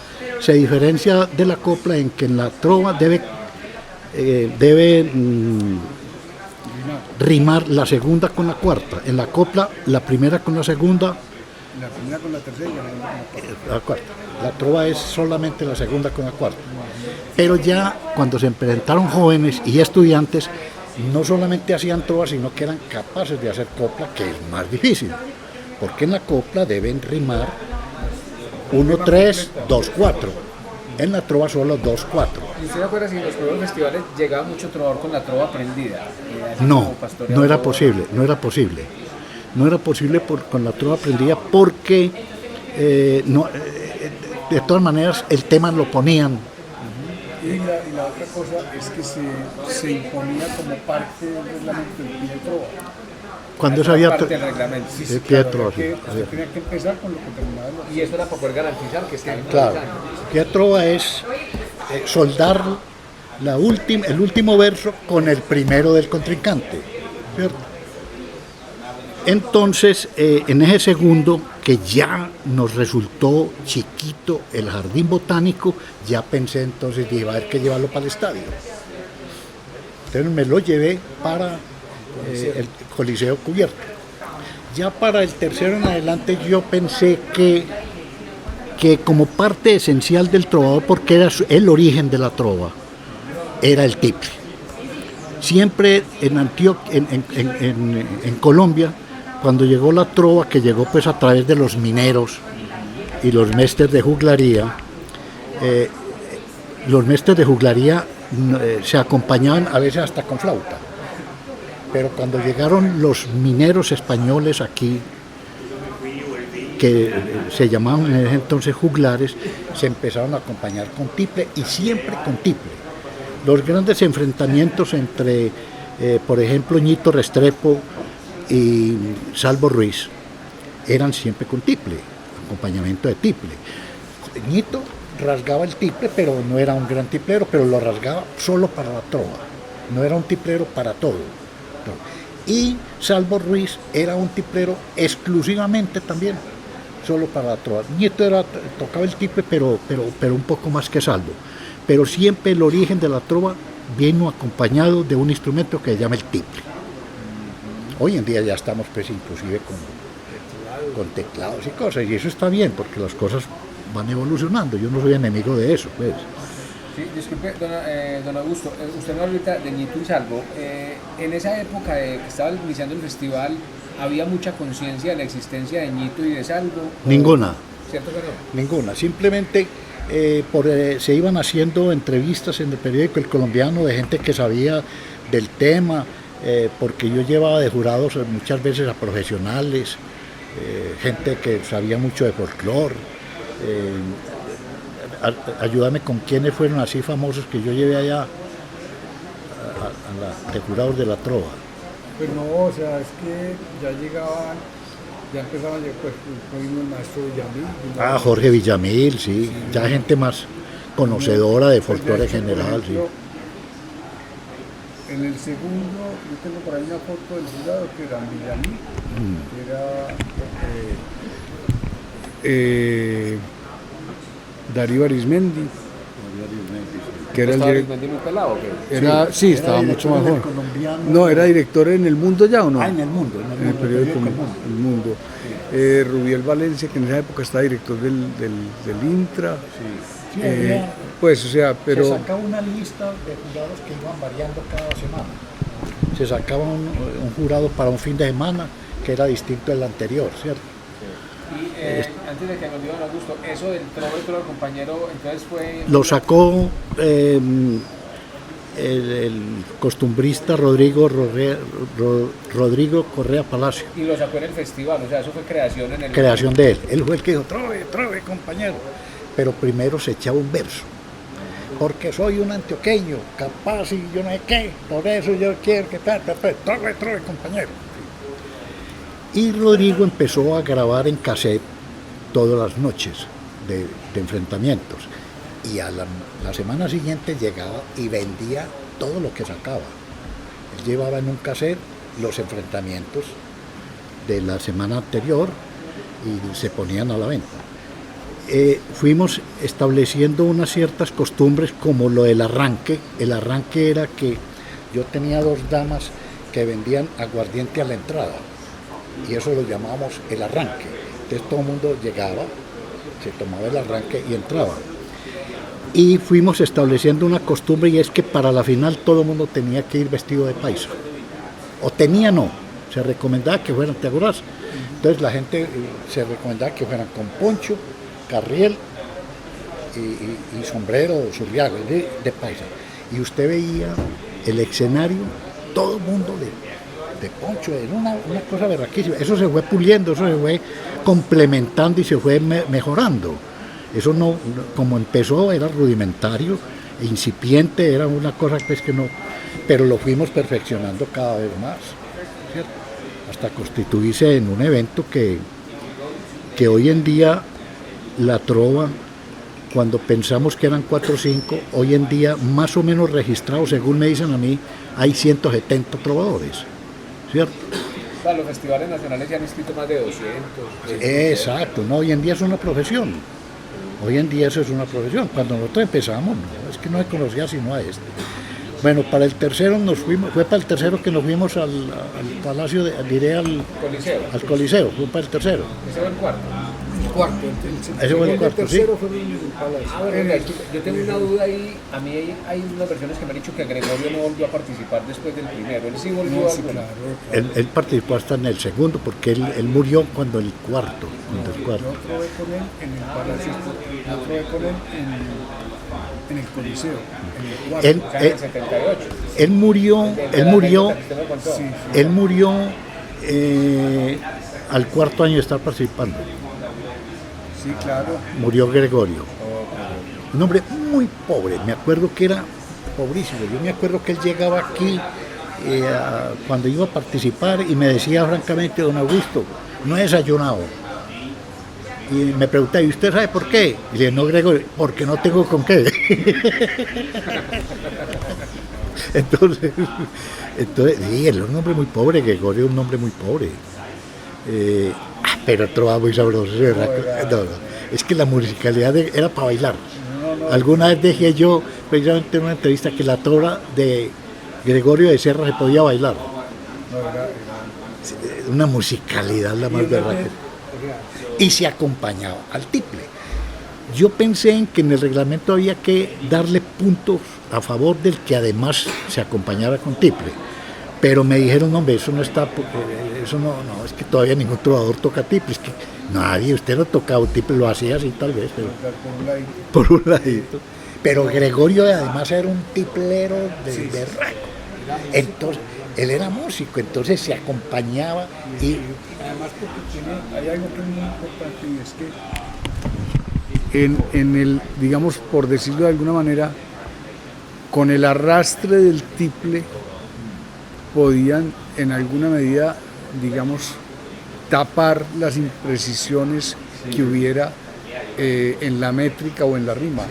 se diferencia de la copla en que en la trova debe rimar la segunda con la cuarta, en la copla la primera con la segunda, La primera con la tercera y la cuarta. La trova es solamente la segunda con la cuarta. Pero ya cuando se presentaron jóvenes y estudiantes, no solamente hacían trova, sino que eran capaces de hacer copla, que es más difícil, porque en la copla deben rimar 1-3, 2-4. En la trova solo 2-4. ¿Y usted se acuerda si en los primeros festivales llegaba mucho trovador con la trova aprendida? No era posible. No era posible con la trova aprendida, porque de todas maneras el tema lo ponían. Y la otra cosa es que se imponía como parte del reglamento del pie de trova. Cuando se había Parte del reglamento. el pie de trova, Que sí. usted tenía que empezar con lo que terminaba el otro. Y eso era para poder garantizar que estén Claro, pie de trova es soldar el último verso con el primero del contrincante, ¿cierto? Entonces, en ese segundo, que ya nos resultó chiquito el jardín botánico, ya pensé entonces que iba a haber que llevarlo para el estadio. Entonces me lo llevé para el Coliseo cubierto. Ya para el tercero en adelante yo pensé que que como parte esencial del trovador, porque era el origen de la trova, era el tiple. Siempre en Antioquia, en Colombia, cuando llegó la trova, que llegó pues a través de los mineros y los mestres de juglaría, se acompañaban a veces hasta con flauta. Pero cuando llegaron los mineros españoles aquí, que se llamaban en ese entonces juglares, se empezaron a acompañar con tiple y siempre con tiple. Los grandes enfrentamientos entre, por ejemplo, Ñito Restrepo y Salvo Ruiz eran siempre con tiple, acompañamiento de tiple. Ñito rasgaba el tiple, pero no era un gran tiplero, pero lo rasgaba solo para la trova, no era un tiplero para todo. Y Salvo Ruiz era un tiplero exclusivamente también, solo para la trova. Ñito tocaba el tiple, pero un poco más que Salvo. Pero siempre el origen de la trova vino acompañado de un instrumento que se llama el tiple. Hoy en día ya estamos pues inclusive con teclados y cosas, y eso está bien porque las cosas van evolucionando. Yo no soy enemigo de eso, pues. Sí, disculpe, don Augusto, usted me habla ahorita de Ñito y Salvo. En esa época que estaba iniciando el festival, ¿había mucha conciencia de la existencia de Ñito y de Salvo? Ninguna. ¿Cierto que no? Ninguna, simplemente se iban haciendo entrevistas en el periódico El Colombiano de gente que sabía del tema, porque yo llevaba de jurados muchas veces a profesionales, gente que sabía mucho de folclore. Ayúdame con quiénes fueron así famosos que yo llevé allá de jurados de la trova. Pues no, o sea, es que ya llegaban, ya empezaban a llegar, pues vino el maestro Villamil. Jorge Villamil, sí, ya gente más conocedora de folclore general, sí. En el segundo, yo tengo por ahí una foto del jurado que era Villamil, era Darío Arismendi, que era el director. Sí, estaba mucho mejor. No, era director en El Mundo ya, ¿o no? En El Mundo, en el periódico El Mundo. Rubiel Valencia, que en esa época estaba director del Intra. Sí, pues, o sea, pero... Se sacaba una lista de jurados que iban variando cada semana. Se sacaba un jurado para un fin de semana que era distinto del anterior, ¿cierto? Y antes de que me olvide, don Augusto, eso del trova compañero, entonces fue... Lo sacó el costumbrista Rodrigo Correa Palacio. Y lo sacó en el festival, o sea, eso fue creación en el... Creación de él. Él fue el que dijo, trove, compañero. Pero primero se echaba un verso. Porque soy un antioqueño, capaz y yo no sé qué, por eso yo quiero que trove, compañero. Y Rodrigo empezó a grabar en cassette todas las noches de enfrentamientos. Y a la semana siguiente llegaba y vendía todo lo que sacaba. Él llevaba en un cassette los enfrentamientos de la semana anterior y se ponían a la venta. Fuimos estableciendo unas ciertas costumbres como lo del arranque. El arranque era que yo tenía 2 damas que vendían aguardiente a la entrada y eso lo llamábamos el arranque. Entonces todo el mundo llegaba, se tomaba el arranque y entraba. Y fuimos estableciendo una costumbre y es que para la final todo el mundo tenía que ir vestido de paisa. O se recomendaba que fueran, ¿te acuerdas? Entonces la gente se recomendaba que fueran con poncho, carriel y sombrero surriago de paisa. Y usted veía el escenario, todo el mundo de poncho, era una cosa berraquísima. Eso se fue puliendo, eso se fue complementando y se fue mejorando. Eso no, como empezó, era rudimentario, incipiente, era una cosa pues que no, pero lo fuimos perfeccionando cada vez más, ¿cierto? Hasta constituirse en un evento que hoy en día la trova, cuando pensamos que eran 4 o 5, hoy en día más o menos registrados, según me dicen a mí, hay 170 trovadores, ¿cierto? Para los festivales nacionales ya han inscrito más de 200. Exacto, no, hoy en día es una profesión. Hoy en día eso es una profesión. Cuando nosotros empezamos, no, es que no se conocía sino a este. Bueno, para el tercero fue para el tercero que nos fuimos al Palacio, al Coliseo, fue para el tercero. ¿Ese fue el cuarto? cuarto. Ese fue el cuarto, tercero fueron en el Palacio. Bueno, yo tengo una duda ahí. A mí hay unas versiones que me han dicho que Gregorio no volvió a participar después del primero. Él sí volvió a alguna. Él participó hasta en el segundo, porque él murió cuando el cuarto. Yo probé con él en el Palacio, yo probé con él en el Coliseo, en el cuarto. Él, O sea, en el 78. él murió al cuarto año de estar participando. Sí, claro. Murió Gregorio. Un hombre muy pobre, me acuerdo que era pobrísimo. Yo me acuerdo que él llegaba aquí cuando iba a participar y me decía francamente: don Augusto, no he desayunado. Y me preguntaba: ¿y usted sabe por qué? Y le dije: no, Gregorio, porque no tengo con qué. Entonces, sí, él era un hombre muy pobre, Gregorio, un hombre muy pobre. Pero trovaba muy sabroso. No, es que la musicalidad era para bailar. Alguna vez dije yo, precisamente en una entrevista, que la trova de Gregorio de Serra se podía bailar. Una musicalidad la más verdad. Y se acompañaba al tiple. Yo pensé en que en el reglamento había que darle puntos a favor del que además se acompañara con tiple. Pero me dijeron: hombre, eso no está, eso no, es que todavía ningún trovador toca tiple. Es que nadie, usted no tocaba tiple, lo hacía así tal vez, pero por un ladito. Pero Gregorio además era un tiplero de berraco. Entonces, él era músico, entonces se acompañaba y además porque hay algo que es muy importante, y es que en el, digamos, por decirlo de alguna manera, con el arrastre del tiple podían en alguna medida, digamos, tapar las imprecisiones que hubiera en la métrica o en la rima.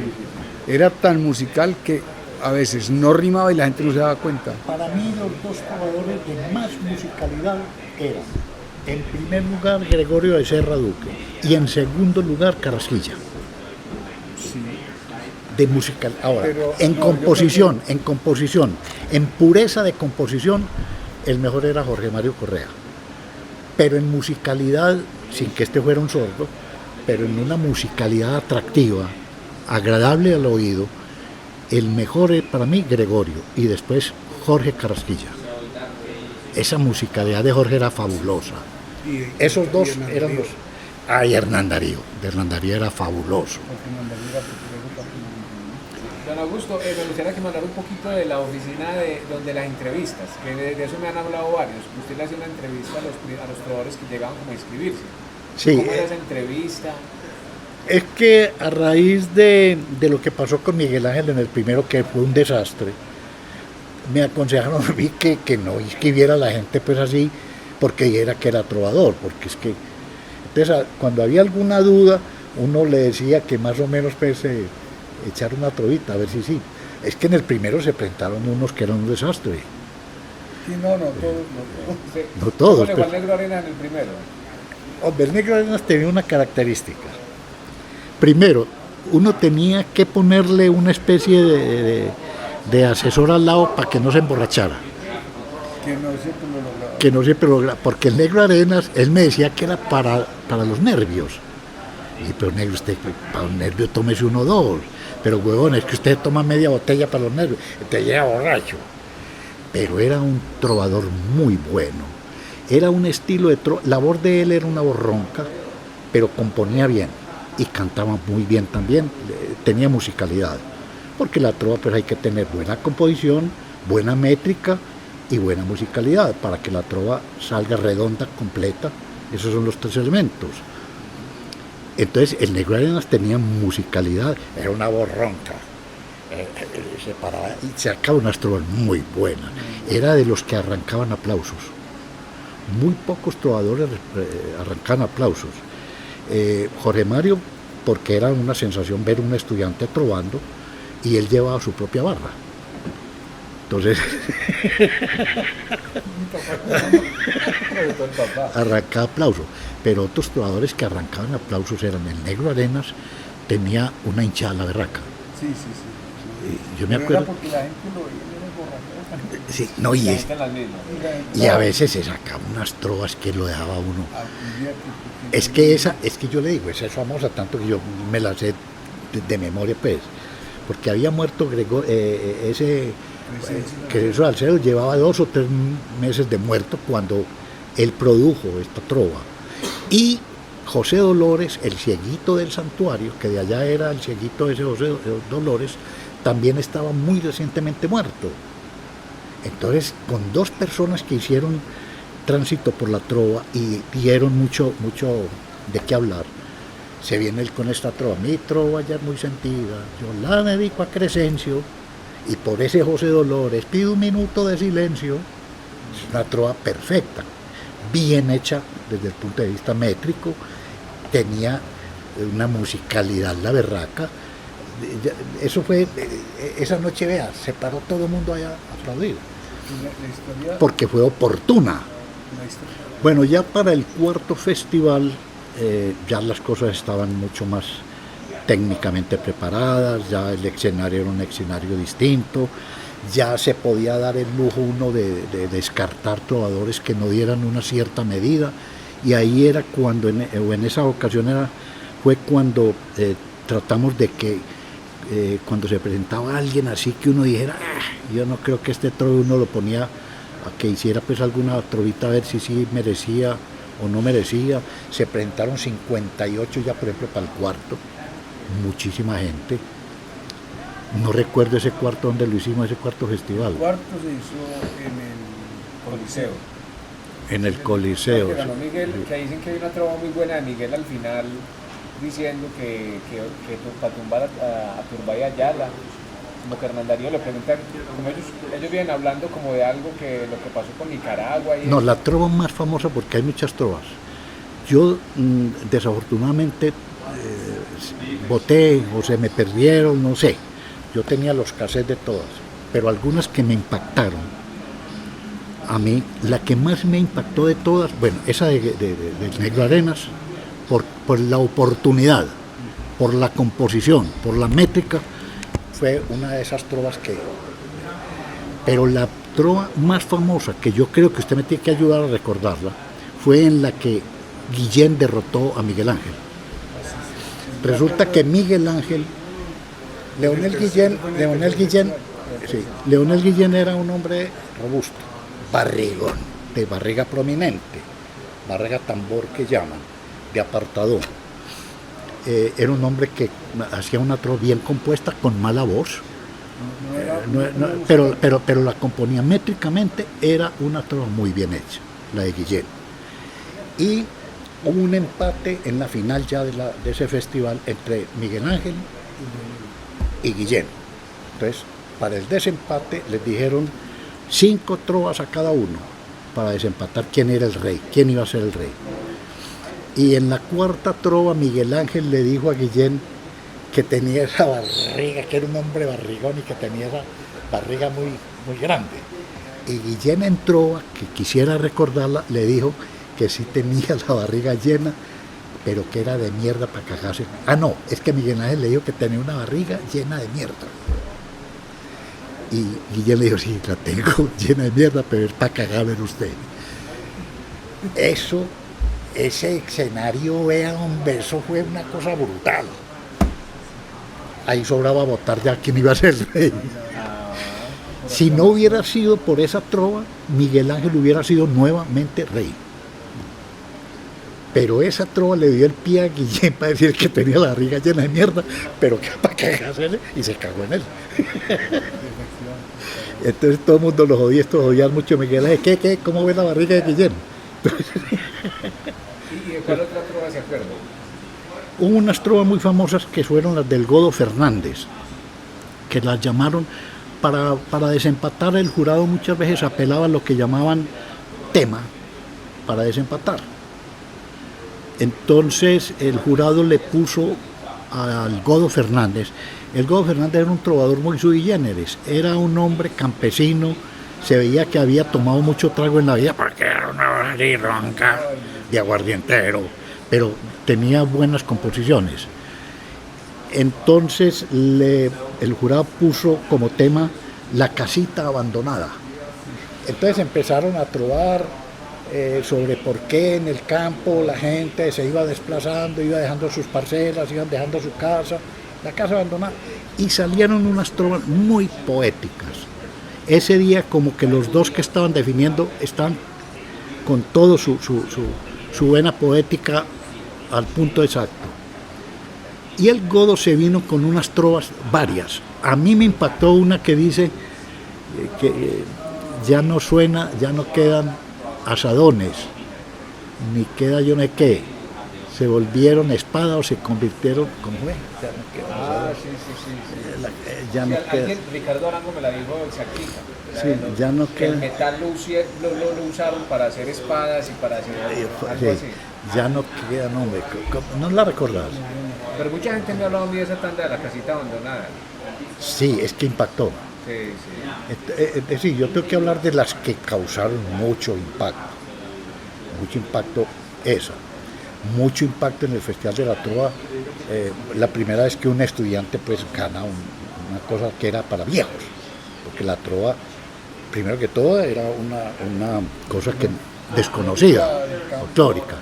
Era tan musical que a veces no rimaba y la gente no se daba cuenta. Para mí los dos trovadores de más musicalidad eran, en primer lugar, Gregorio de Serra Duque y en segundo lugar, Carrasquilla. De musical. Ahora, Pero, en composición, en pureza de composición, el mejor era Jorge Mario Correa. Pero en musicalidad, sin que este fuera un sordo, pero en una musicalidad atractiva, agradable al oído, el mejor para mí, Gregorio, y después Jorge Carrasquilla. Esa musicalidad de Jorge era fabulosa. Esos dos eran los... Ay, Hernán Darío. Hernán Darío era fabuloso. Don Augusto, me gustaría que me hablara un poquito de la oficina donde las entrevistas, que de eso me han hablado varios. Usted le hacía una entrevista a los trovadores que llegaban como a inscribirse. Sí. ¿Cómo era esa entrevista? Es que a raíz de lo que pasó con Miguel Ángel en el primero, que fue un desastre, me aconsejaron a mí que no inscribiera a la gente pues así, porque era que era trovador, porque es que... Entonces, cuando había alguna duda, uno le decía que más o menos pues, echar una trovita, a ver si sí. Es que en el primero se presentaron unos que eran un desastre. Sí, no todos. Sí. No todos. ¿Cómo le fue al Negro Arena en el primero? Hombre, el Negro Arenas tenía una característica. Primero, uno tenía que ponerle una especie de asesor al lado para que no se emborrachara. Que no siempre lo lograba. Porque el Negro Arenas, él me decía que era para los nervios. Y pero negro, usted para un nervio tómese uno o dos. Pero huevón, es que usted toma media botella para los nervios, te llega borracho. Pero era un trovador muy bueno. Era un estilo de la voz de él era una voz ronca, pero componía bien y cantaba muy bien también, tenía musicalidad. Porque la trova pues hay que tener buena composición, buena métrica y buena musicalidad para que la trova salga redonda, completa. Esos son los tres elementos. Entonces el Negro Arenas tenía musicalidad, era una voz ronca, se paraba y sacaba unas trovas muy buenas. Era de los que arrancaban aplausos. Muy pocos trovadores arrancaban aplausos. Jorge Mario, porque era una sensación ver un estudiante trovando y él llevaba su propia barra. Entonces, arrancaba aplausos. Pero otros trovadores que arrancaban aplausos eran el Negro Arenas, tenía una hinchada la berraca. Sí. Yo me Pero era acuerdo. porque la gente lo veía en el borrachero. Sí, no, La gente en las mismas. y a veces se sacaba unas trovas que lo dejaba uno. Es que yo le digo, esa es famosa, tanto que yo me la sé de memoria, pues, porque había muerto Crescencio Salcedo, llevaba 2 o 3 meses de muerto cuando él produjo esta trova. Y José Dolores, el cieguito del santuario, que de allá era el cieguito ese José Dolores, también estaba muy recientemente muerto. Entonces, con 2 personas que hicieron tránsito por la trova y dieron mucho de qué hablar, se viene él con esta trova. Mi trova ya es muy sentida, yo la dedico a Crescencio, y por ese José Dolores pido 1 minuto de silencio. Es una trova perfecta, bien hecha desde el punto de vista métrico, tenía una musicalidad la berraca. Eso fue, esa noche, vea, se paró todo el mundo allá a aplaudir, porque fue oportuna. Bueno, ya para el 4º festival ya las cosas estaban mucho más técnicamente preparadas, ya el escenario era un escenario distinto, ya se podía dar el lujo uno de descartar trovadores que no dieran una cierta medida, y ahí era cuando, en esa ocasión fue cuando tratamos de que cuando se presentaba alguien así que uno dijera, yo no creo que este trove, uno lo ponía a que hiciera pues alguna trovita a ver si sí merecía o no merecía. Se presentaron 58 ya, por ejemplo, para el 4º, muchísima gente. No recuerdo ese 4º donde lo hicimos, ese 4º festival. El 4º se hizo en el Coliseo. En el Coliseo. Que ganó Miguel, que dicen que hay una trova muy buena de Miguel al final, diciendo que para tumbar a Turbay y Ayala, como que Hernán Darío le preguntan, como ellos vienen hablando como de algo que lo que pasó con Nicaragua. Y no, la trova más famosa, porque hay muchas trovas. Yo desafortunadamente voté o se me perdieron, no sé. Yo tenía los cassettes de todas, pero algunas que me impactaron. A mí, la que más me impactó de todas, bueno, esa del Negro Arenas, por la oportunidad, por la composición, por la métrica, fue una de esas trovas que... Pero la trova más famosa, que yo creo que usted me tiene que ayudar a recordarla, fue en la que Guillén derrotó a Miguel Ángel. Resulta que Miguel Ángel, Leonel Guillén era un hombre robusto, barrigón, de barriga prominente, barriga tambor que llaman, de apartador. Era un hombre que hacía una trova bien compuesta, con mala voz, pero la componía métricamente, era una trova muy bien hecha, la de Guillén. Y hubo un empate en la final ya de ese festival entre Miguel Ángel y Guillén. Entonces, para el desempate les dijeron 5 trovas a cada uno para desempatar quién era el rey, quién iba a ser el rey. Y en la 4ª trova Miguel Ángel le dijo a Guillén que tenía esa barriga, que era un hombre barrigón y que tenía esa barriga muy, muy grande. Y Guillén en trova, que quisiera recordarla, le dijo que sí tenía la barriga llena, pero que era de mierda para cagarse. Ah, no, es que Miguel Ángel le dijo que tenía una barriga llena de mierda. Y Guillén le dijo, sí, la tengo llena de mierda, pero es para cagarme en usted. Ese escenario, vea, hombre, eso fue una cosa brutal. Ahí sobraba votar ya quién iba a ser el rey. Si no hubiera sido por esa trova, Miguel Ángel hubiera sido nuevamente rey. Pero esa trova le dio el pie a Guillén para decir que tenía la barriga llena de mierda, pero que para cagársele, y se cagó en él. Entonces todo el mundo lo jodía, esto jodía mucho a Miguel Ángel. ¿Qué? ¿Cómo ve la barriga de Guillén? ¿Y de cuál otra trova se acuerda? Hubo unas trovas muy famosas que fueron las del Godo Fernández, que las llamaron, para desempatar. El jurado muchas veces apelaba a lo que llamaban tema para desempatar. Entonces el jurado le puso al Godo Fernández. El Godo Fernández era un trovador muy sui generis, era un hombre campesino, se veía que había tomado mucho trago en la vida, porque era una ronca de aguardientero, pero tenía buenas composiciones. Entonces el jurado puso como tema la casita abandonada. Entonces empezaron a trobar sobre por qué en el campo la gente se iba desplazando, iba dejando sus parcelas, iban dejando su casa, la casa abandonada, y salieron unas trovas muy poéticas. Ese día como que los dos que estaban definiendo están con todo su vena poética al punto exacto. Y el godo se vino con unas trovas varias. A mí me impactó una que dice que ya no suena, ya no quedan asadones, ni queda yo no sé qué. Se volvieron espada o se convirtieron como ven, ya no quedan asadones. Ya no queda. Ricardo Arango me la dijo exactita. Sí, ya no Que queda. el metal lo usaron para hacer espadas y para hacer algo Sí, así. ya no queda, no, no la recordás. Pero mucha gente me ha hablado a mí de esa tanda de la casita abandonada. Sí, es que impactó. Sí, sí. Es decir, yo tengo que hablar de las que causaron mucho impacto esa, mucho impacto en el Festival de la Trova. La primera vez que un estudiante pues gana una cosa que era para viejos, porque la Trova, primero que todo, era una cosa que desconocida, folclórica.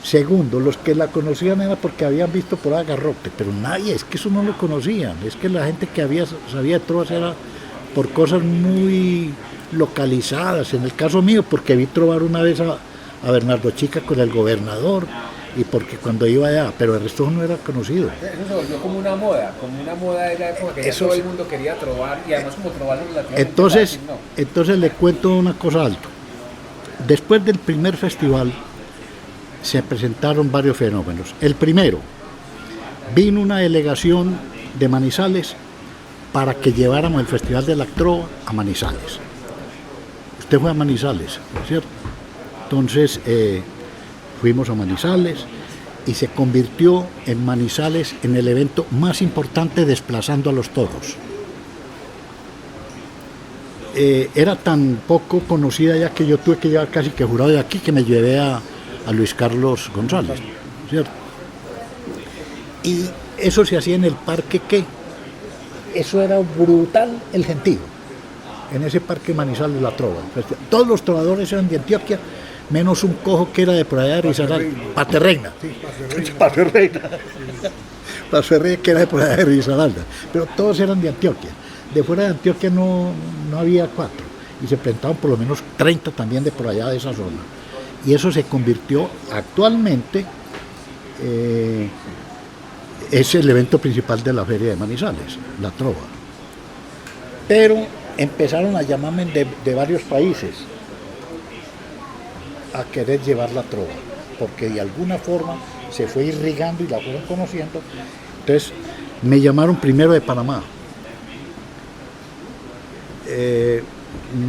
Segundo, los que la conocían era porque habían visto por ahí Garrote, pero nadie, es que eso no lo conocían, es que la gente que sabía de trovas era por cosas muy localizadas. En el caso mío, porque vi trovar una vez a Bernardo Chica con el gobernador, y porque cuando iba allá, pero el resto no era conocido. Eso se volvió como una moda de la época, que ya todo el mundo quería trovar, y además como trovar relativamente Entonces, fácil, ¿no? entonces le cuento una cosa alto. Después del primer festival se presentaron varios fenómenos. El primero, vino una delegación de Manizales para que lleváramos el Festival de la Trova a Manizales. Usted fue a Manizales, ¿cierto? Entonces fuimos a Manizales y se convirtió en Manizales en el evento más importante desplazando a los toros. Era tan poco conocida ya que yo tuve que llevar casi que jurado de aquí, que me llevé a Luis Carlos González, ¿cierto? Y eso se hacía en el parque ¿qué? Eso era brutal el gentío, en ese parque Manizales La Trova. Todos los trovadores eran de Antioquia, menos un cojo que era de por allá de Risaralda, Paterreina, Paterreina, que era de por allá de Risaralda, pero todos eran de Antioquia. De fuera de Antioquia no había 4, y se presentaban por lo menos 30 también de por allá de esa zona. Y eso se convirtió actualmente, es el evento principal de la feria de Manizales, la Trova. Pero empezaron a llamarme de varios países a querer llevar la Trova, porque de alguna forma se fue irrigando y la fueron conociendo. Entonces me llamaron primero de Panamá,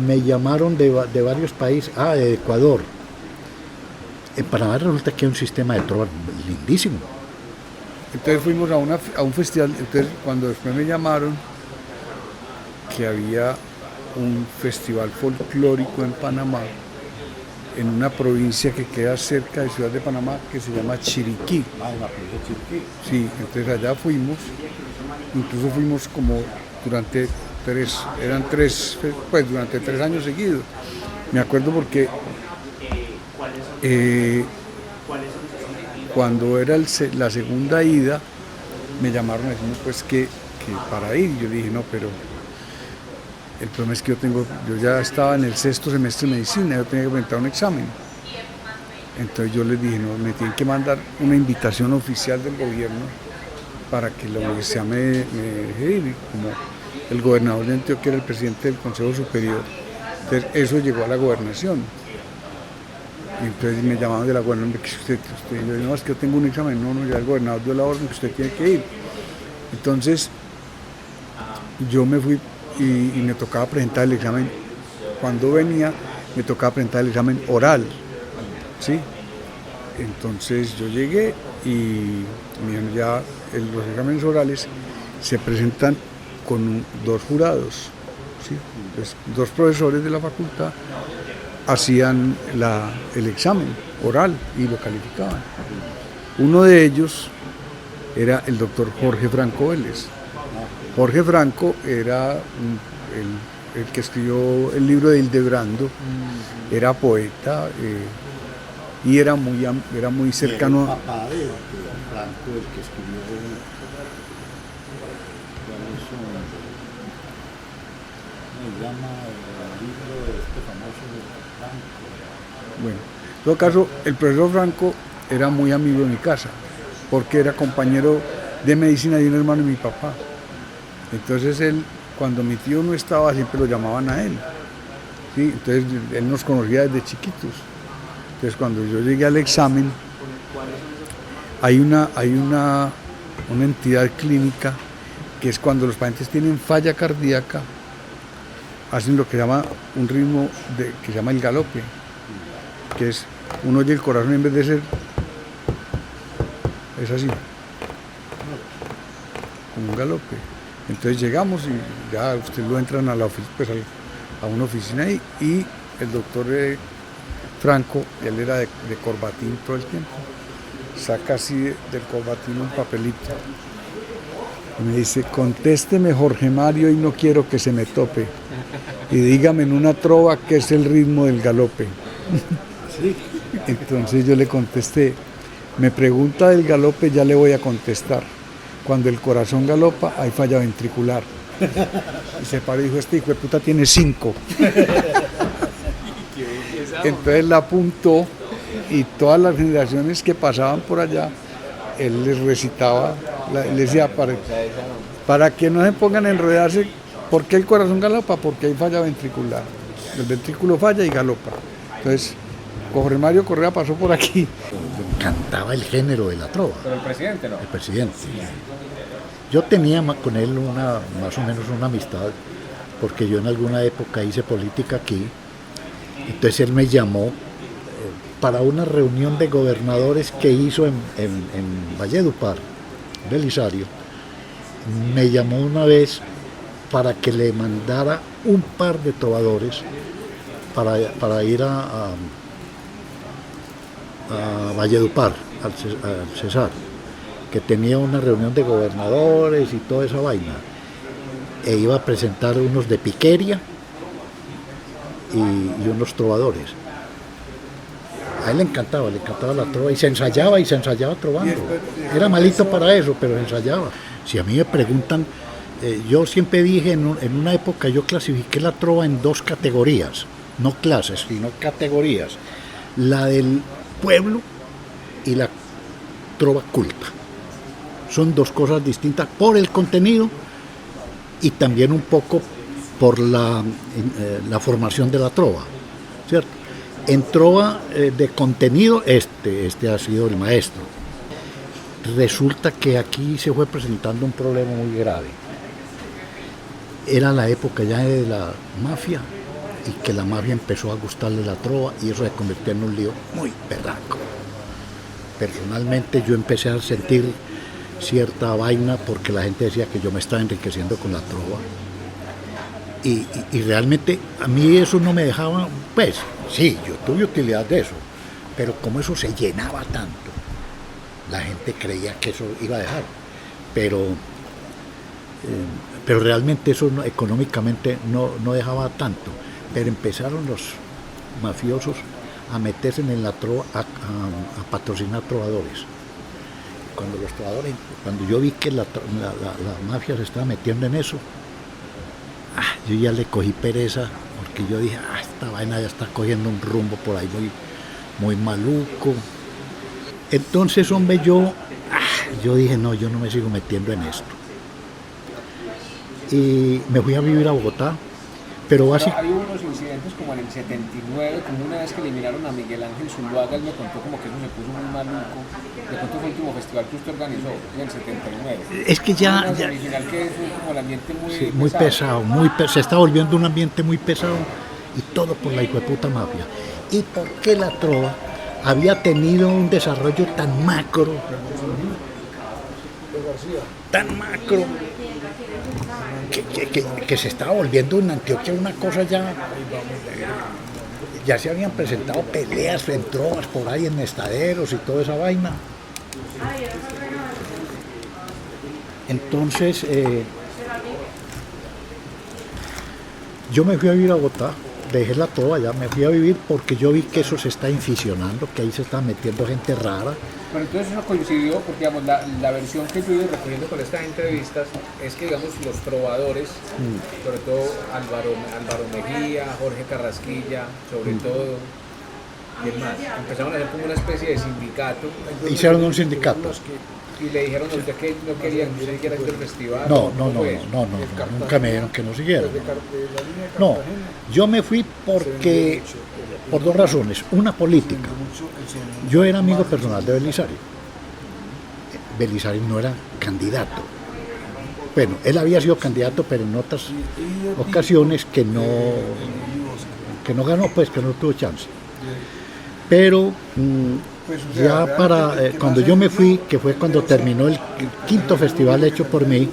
me llamaron de varios países, de Ecuador. En Panamá resulta que hay un sistema de trova lindísimo. Entonces fuimos a un festival, entonces cuando después me llamaron que había un festival folclórico en Panamá, en una provincia que queda cerca de Ciudad de Panamá, que se llama Chiriquí. Sí, entonces allá fuimos, incluso fuimos como durante durante 3 años seguidos. Me acuerdo porque cuando era la segunda ida, me llamaron a decirme pues que para ir. Yo dije, no, pero el problema es que yo ya estaba en el 6º semestre de medicina, yo tenía que presentar un examen. Entonces yo les dije, no, me tienen que mandar una invitación oficial del gobierno para que la universidad me deje ir. Como el gobernador de Antioquia era el presidente del Consejo Superior, entonces eso llegó a la gobernación. Y entonces me llamaban de la gobernación, que usted, yo dije, no, es que yo tengo un examen, no, ya el gobernador dio la orden que usted tiene que ir. Entonces yo me fui y me tocaba presentar el examen. Cuando venía me tocaba presentar el examen oral, ¿sí? Entonces yo llegué y me dijeron, ya los exámenes orales se presentan con 2 jurados, ¿sí? Entonces 2 profesores de la facultad hacían el examen oral y lo calificaban. Uno de ellos era el doctor Jorge Franco Vélez. Jorge Franco era el que escribió el libro de Hildebrando, era poeta y era muy cercano. El papá de Franco, el que escribió ¿cuál es su nombre? Me llama el libro de este famoso de Franco. Bueno, en todo caso, el profesor Franco era muy amigo de mi casa, porque era compañero de medicina de un hermano de mi papá. Entonces él, cuando mi tío no estaba, siempre lo llamaban a él. ¿Sí? Entonces él nos conocía desde chiquitos. Entonces cuando yo llegué al examen, hay una entidad clínica que es cuando los pacientes tienen falla cardíaca, hacen lo que se llama un ritmo que se llama el galope, que es uno oye el corazón en vez de ser, es así, como un galope. Entonces llegamos y ya usted lo entran a la pues a una oficina ahí, y el doctor Franco, él era de corbatín todo el tiempo, saca así del corbatín un papelito y me dice: contésteme, Jorge Mario, y no quiero que se me tope, y dígame en una trova qué es el ritmo del galope. Entonces yo le contesté: me pregunta del galope, ya le voy a contestar. Cuando el corazón galopa, hay falla ventricular. Y se paró y dijo: este hijo de puta tiene 5. Entonces la apuntó, y todas las generaciones que pasaban por allá, él les recitaba, les decía, para que no se pongan a enredarse, ¿por qué el corazón galopa? Porque hay falla ventricular. El ventrículo falla y galopa. Entonces, Jorge Mario Correa pasó por aquí. Me encantaba el género de la trova. Pero el presidente no. El presidente. Yo tenía con él más o menos una amistad, porque yo en alguna época hice política aquí. Entonces él me llamó para una reunión de gobernadores que hizo en Valledupar, Belisario. Me llamó una vez para que le mandara un par de trovadores para ir a Valledupar, al Cesar, que tenía una reunión de gobernadores y toda esa vaina, e iba a presentar unos de piquería y unos trovadores. A él le encantaba la trova, y se ensayaba trovando. Era malito para eso, pero ensayaba. Si a mí me preguntan, yo siempre dije, en una época yo clasifiqué la trova en 2 categorías, no clases, sino categorías: la del pueblo y la trova culta. Son 2 cosas distintas por el contenido y también un poco por la formación de la trova, ¿cierto? En trova de contenido, este ha sido el maestro. Resulta que aquí se fue presentando un problema muy grave. Era la época ya de la mafia, y que la mafia empezó a gustarle la trova, y eso se convirtió en un lío muy berraco. Personalmente yo empecé a sentir cierta vaina porque la gente decía que yo me estaba enriqueciendo con la trova, y realmente a mí eso no me dejaba, pues sí, yo tuve utilidad de eso, pero como eso se llenaba tanto, la gente creía que eso iba a dejar, pero realmente eso económicamente no dejaba tanto. Pero empezaron los mafiosos a meterse en la trova, a patrocinar trovadores. Cuando yo vi que la mafia se estaba metiendo en eso, yo ya le cogí pereza, porque yo dije: esta vaina ya está cogiendo un rumbo por ahí muy maluco. Entonces, hombre, yo dije: no, yo no me sigo metiendo en esto. Y me fui a vivir a Bogotá. Pero hay unos incidentes como en el 79, como una vez que eliminaron a Miguel Ángel Zuluaga, él me contó como que eso se puso muy maluco. ¿De cuánto fue el último festival que usted organizó? En el 79. Es que ya semifinal que fue como el ambiente muy pesado, se está volviendo un ambiente muy pesado, y todo por la hijueputa mafia. ¿Y por qué la trova había tenido un desarrollo tan macro? Que se estaba volviendo en Antioquia una cosa ya se habían presentado peleas en trovas por ahí en estaderos y toda esa vaina. Entonces, yo me fui a vivir a Bogotá, dejé la trova allá, me fui a vivir porque yo vi que eso se está inficionando, que ahí se está metiendo gente rara. Pero entonces eso coincidió, porque digamos, la versión que yo he ido recogiendo con estas entrevistas es que digamos los trovadores, sobre todo Álvaro Mejía, Jorge Carrasquilla, sobre todo, y es más, empezaron a hacer como una especie de sindicato. Hicieron un sindicato. Y le dijeron a usted que no querían que usted siguiera este festival. No, nunca me dijeron que no siguiera. No, yo me fui porque, por dos razones. Una, política. Yo era amigo personal de Belisario. Belisario no era candidato. Bueno, él había sido candidato, pero en otras ocasiones que no ganó, pues que no tuvo chance. Pero ya cuando yo me fui, que fue cuando terminó el quinto festival hecho por mí,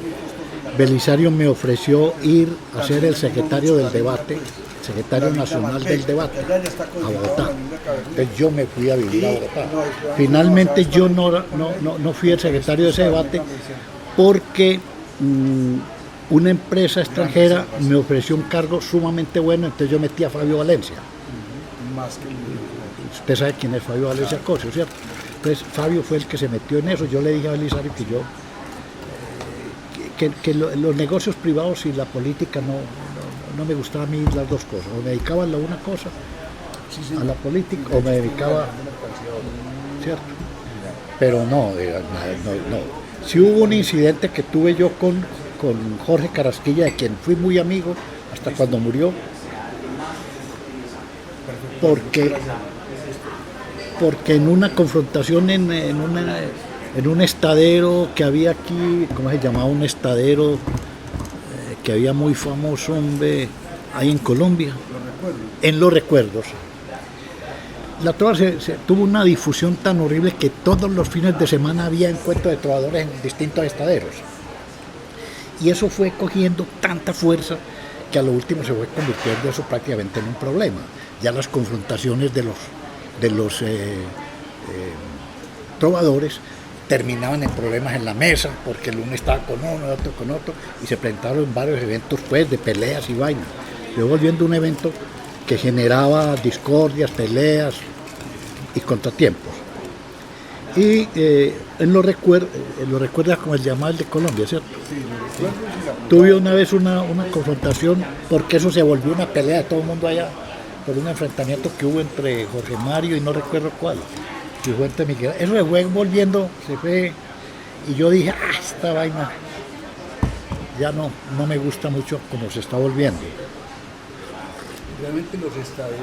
Belisario me ofreció ir a ser el secretario del debate, secretario nacional del debate, a Bogotá. Entonces yo me fui a vivir a Bogotá. Finalmente yo no fui el secretario de ese debate porque una empresa extranjera me ofreció un cargo sumamente bueno, entonces yo metí a Fabio Valencia. Usted sabe quién es Fabio Valencia Cosio, ¿cierto? Entonces Fabio fue el que se metió en eso. Yo le dije a Belisario que yo los negocios privados y la política no me gustaban a mí las dos cosas. O me dedicaba a una cosa, a la política, o me dedicaba, ¿cierto? Pero no. Sí hubo un incidente que tuve yo con Jorge Carrasquilla, de quien fui muy amigo hasta cuando murió, porque en una confrontación en un estadero que había aquí, ¿cómo se llamaba? Un estadero que había muy famoso, hombre, ahí en Colombia, en Los Recuerdos. La trova tuvo una difusión tan horrible que todos los fines de semana había encuentros de trovadores en distintos estaderos. Y eso fue cogiendo tanta fuerza que a lo último se fue convirtiendo eso prácticamente en un problema. Ya las confrontaciones de los trovadores terminaban en problemas en la mesa, porque el uno estaba con uno, el otro con otro, y se presentaron varios eventos pues de peleas y vainas. Luego volviendo un evento que generaba discordias, peleas y contratiempos. Y él lo recuerda como el llamado de Colombia, ¿cierto? Tuve una vez una confrontación, porque eso se volvió una pelea de todo el mundo allá, por un enfrentamiento que hubo entre Jorge Mario y no recuerdo cuál, y fue entre Miguel. Eso se fue volviendo, se fue, y yo dije, esta vaina ya no me gusta mucho como se está volviendo. Realmente los estaderos.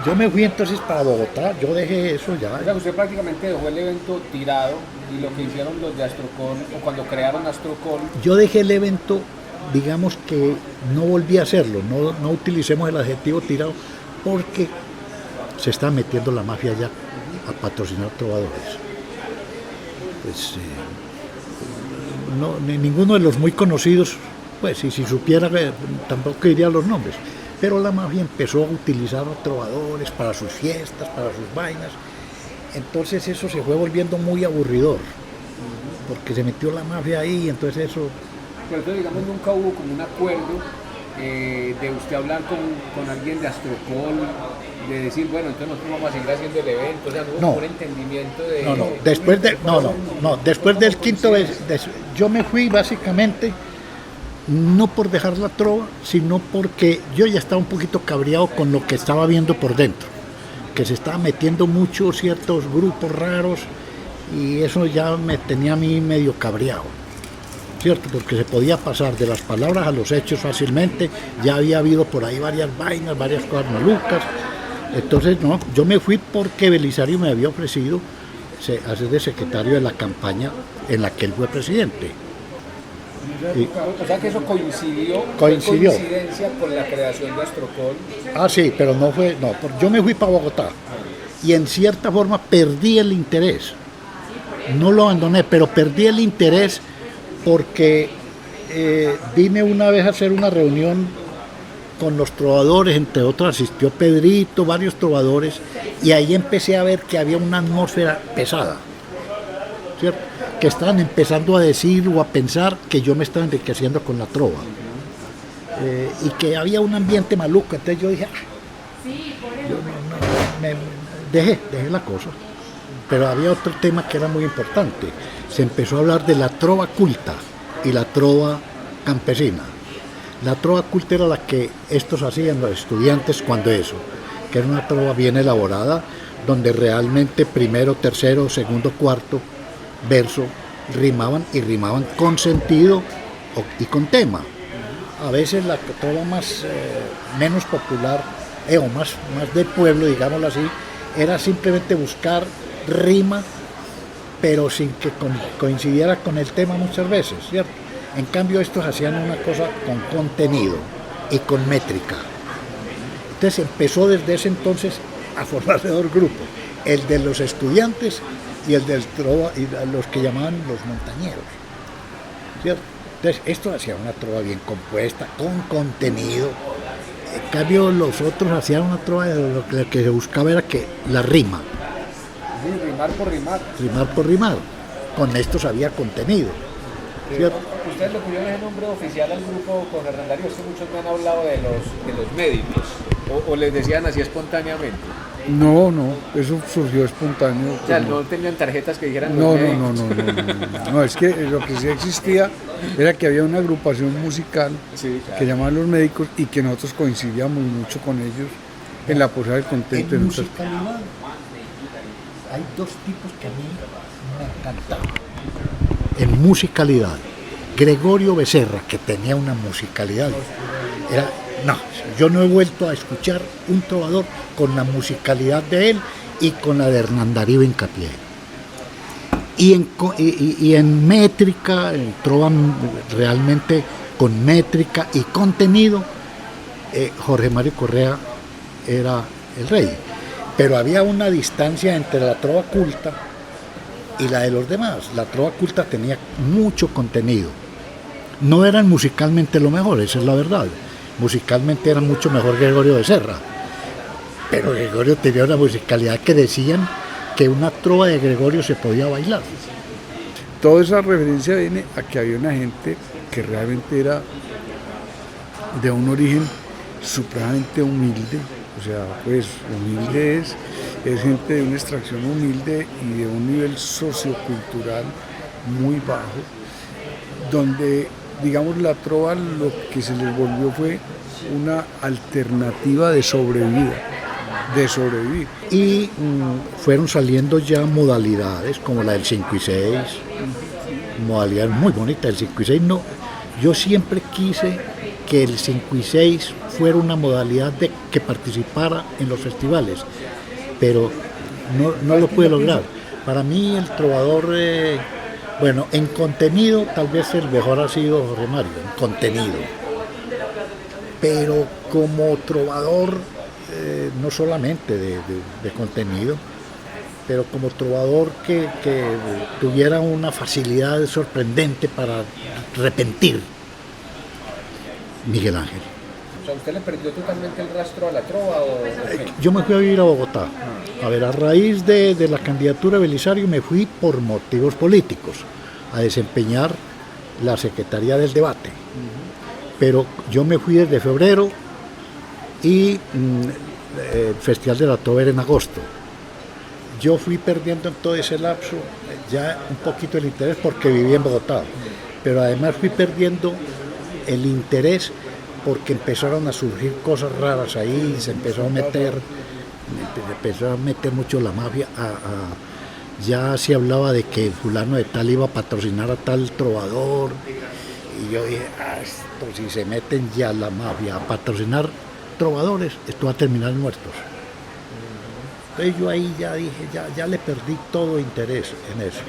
Yo me fui entonces para Bogotá, yo dejé eso ya. O sea, usted prácticamente dejó el evento tirado, y lo que hicieron los de Astrocol, o cuando crearon Astrocol. Yo dejé el evento, digamos que no volví a hacerlo, no utilicemos el adjetivo tirado, porque se está metiendo la mafia ya a patrocinar trovadores. Pues ninguno de los muy conocidos, pues si supiera, tampoco diría los nombres, pero la mafia empezó a utilizar a trovadores para sus fiestas, para sus vainas. Entonces eso se fue volviendo muy aburridor, porque se metió la mafia ahí, y entonces eso. Pero entonces, digamos, nunca hubo como un acuerdo de usted hablar con alguien de Astrocol, de decir, bueno, entonces nosotros vamos a seguir haciendo el evento, o sea, no hubo un entendimiento de. Después del quinto yo me fui básicamente no por dejar la trova, sino porque yo ya estaba un poquito cabreado con lo que estaba viendo por dentro, que se estaba metiendo mucho ciertos grupos raros, y eso ya me tenía a mí medio cabreado, ¿cierto? Porque se podía pasar de las palabras a los hechos fácilmente. Ya había habido por ahí varias vainas, varias cosas malucas. Entonces, no, yo me fui porque Belisario me había ofrecido hacer de secretario de la campaña en la que él fue presidente. O sea que eso coincidió. Coincidencia con la creación de Astrocol. Ah, sí, pero yo me fui para Bogotá y en cierta forma perdí el interés. No lo abandoné, pero perdí el interés porque vine una vez a hacer una reunión con los trovadores, entre otros asistió Pedrito, varios trovadores, y ahí empecé a ver que había una atmósfera pesada, ¿cierto? que estaban empezando a decir o a pensar que yo me estaba enriqueciendo con la trova. Y que había un ambiente maluco, entonces yo dije, dejé la cosa. Pero había otro tema que era muy importante. Se empezó a hablar de la trova culta y la trova campesina. La trova culta era la que estos hacían, los estudiantes, cuando eso, que era una trova bien elaborada, donde realmente primero, tercero, segundo, cuarto verso rimaban y rimaban con sentido y con tema. A veces la trova menos popular o más del pueblo, digámoslo así, era simplemente buscar rima, pero sin que coincidiera con el tema muchas veces, ¿cierto? En cambio estos hacían una cosa con contenido y con métrica. Entonces empezó desde ese entonces a formarse dos grupos, el de los estudiantes y el del trova, y los que llamaban los montañeros, ¿cierto? Entonces esto hacía una trova bien compuesta, con contenido. En cambio los otros hacían una trova de lo que se buscaba era que la rima. Sí, rimar por rimar. Rimar por rimar. Con estos había contenido, ¿cierto? Ustedes le pusieron el nombre oficial al grupo con Hernán Darío, es que muchos me han hablado de los médicos, o les decían así espontáneamente. No, eso surgió espontáneo. O sea, no tenían tarjetas que dijeran No, los médicos. no, es que lo que sí existía era que había una agrupación musical Sí, claro. que llamaban Los Médicos y que nosotros coincidíamos mucho con ellos en la posada del contento. En musicalidad hay dos tipos que a mí me encantaban. En musicalidad, Gregorio Becerra, que tenía una musicalidad, yo no he vuelto a escuchar un trovador con la musicalidad de él y con la de Hernán Darío Hincapié. Y en métrica, en trova realmente con métrica y contenido, Jorge Mario Correa era el rey. Pero había una distancia entre la trova culta y la de los demás. La trova culta tenía mucho contenido. No eran musicalmente lo mejor, esa es la verdad. Musicalmente era mucho mejor Gregorio Becerra. Pero Gregorio tenía una musicalidad que decían que una trova de Gregorio se podía bailar. Toda esa referencia viene a que había una gente que realmente era de un origen supremamente humilde. O sea, pues humilde es gente de una extracción humilde y de un nivel sociocultural muy bajo, donde, digamos, la trova lo que se les volvió fue una alternativa de sobrevivir. Y fueron saliendo ya modalidades como la del 5 y 6, modalidad muy bonita del 5 y 6. No, yo siempre quise que el 5 y 6 fuera una modalidad que participara en los festivales, pero no lo pude lograr. Para mí el trovador, en contenido tal vez el mejor ha sido Jorge Mario, en contenido, pero como trovador, no solamente de contenido, pero como trovador que tuviera una facilidad sorprendente para repentir, Miguel Ángel. O sea, ¿usted le perdió totalmente el rastro a la trova o qué? Yo me fui a vivir a Bogotá. A ver, a raíz de la candidatura de Belisario me fui por motivos políticos a desempeñar la Secretaría del Debate. Pero yo me fui desde febrero y el Festival de la Trova era en agosto. Yo fui perdiendo en todo ese lapso ya un poquito el interés porque vivía en Bogotá, pero además fui perdiendo el interés porque empezaron a surgir cosas raras ahí, se empezó a meter mucho la mafia, ya se hablaba de que fulano de tal iba a patrocinar a tal trovador, y yo dije, esto, si se meten ya la mafia a patrocinar trovadores, esto va a terminar muertos. Entonces yo ahí ya dije, ya le perdí todo interés en eso.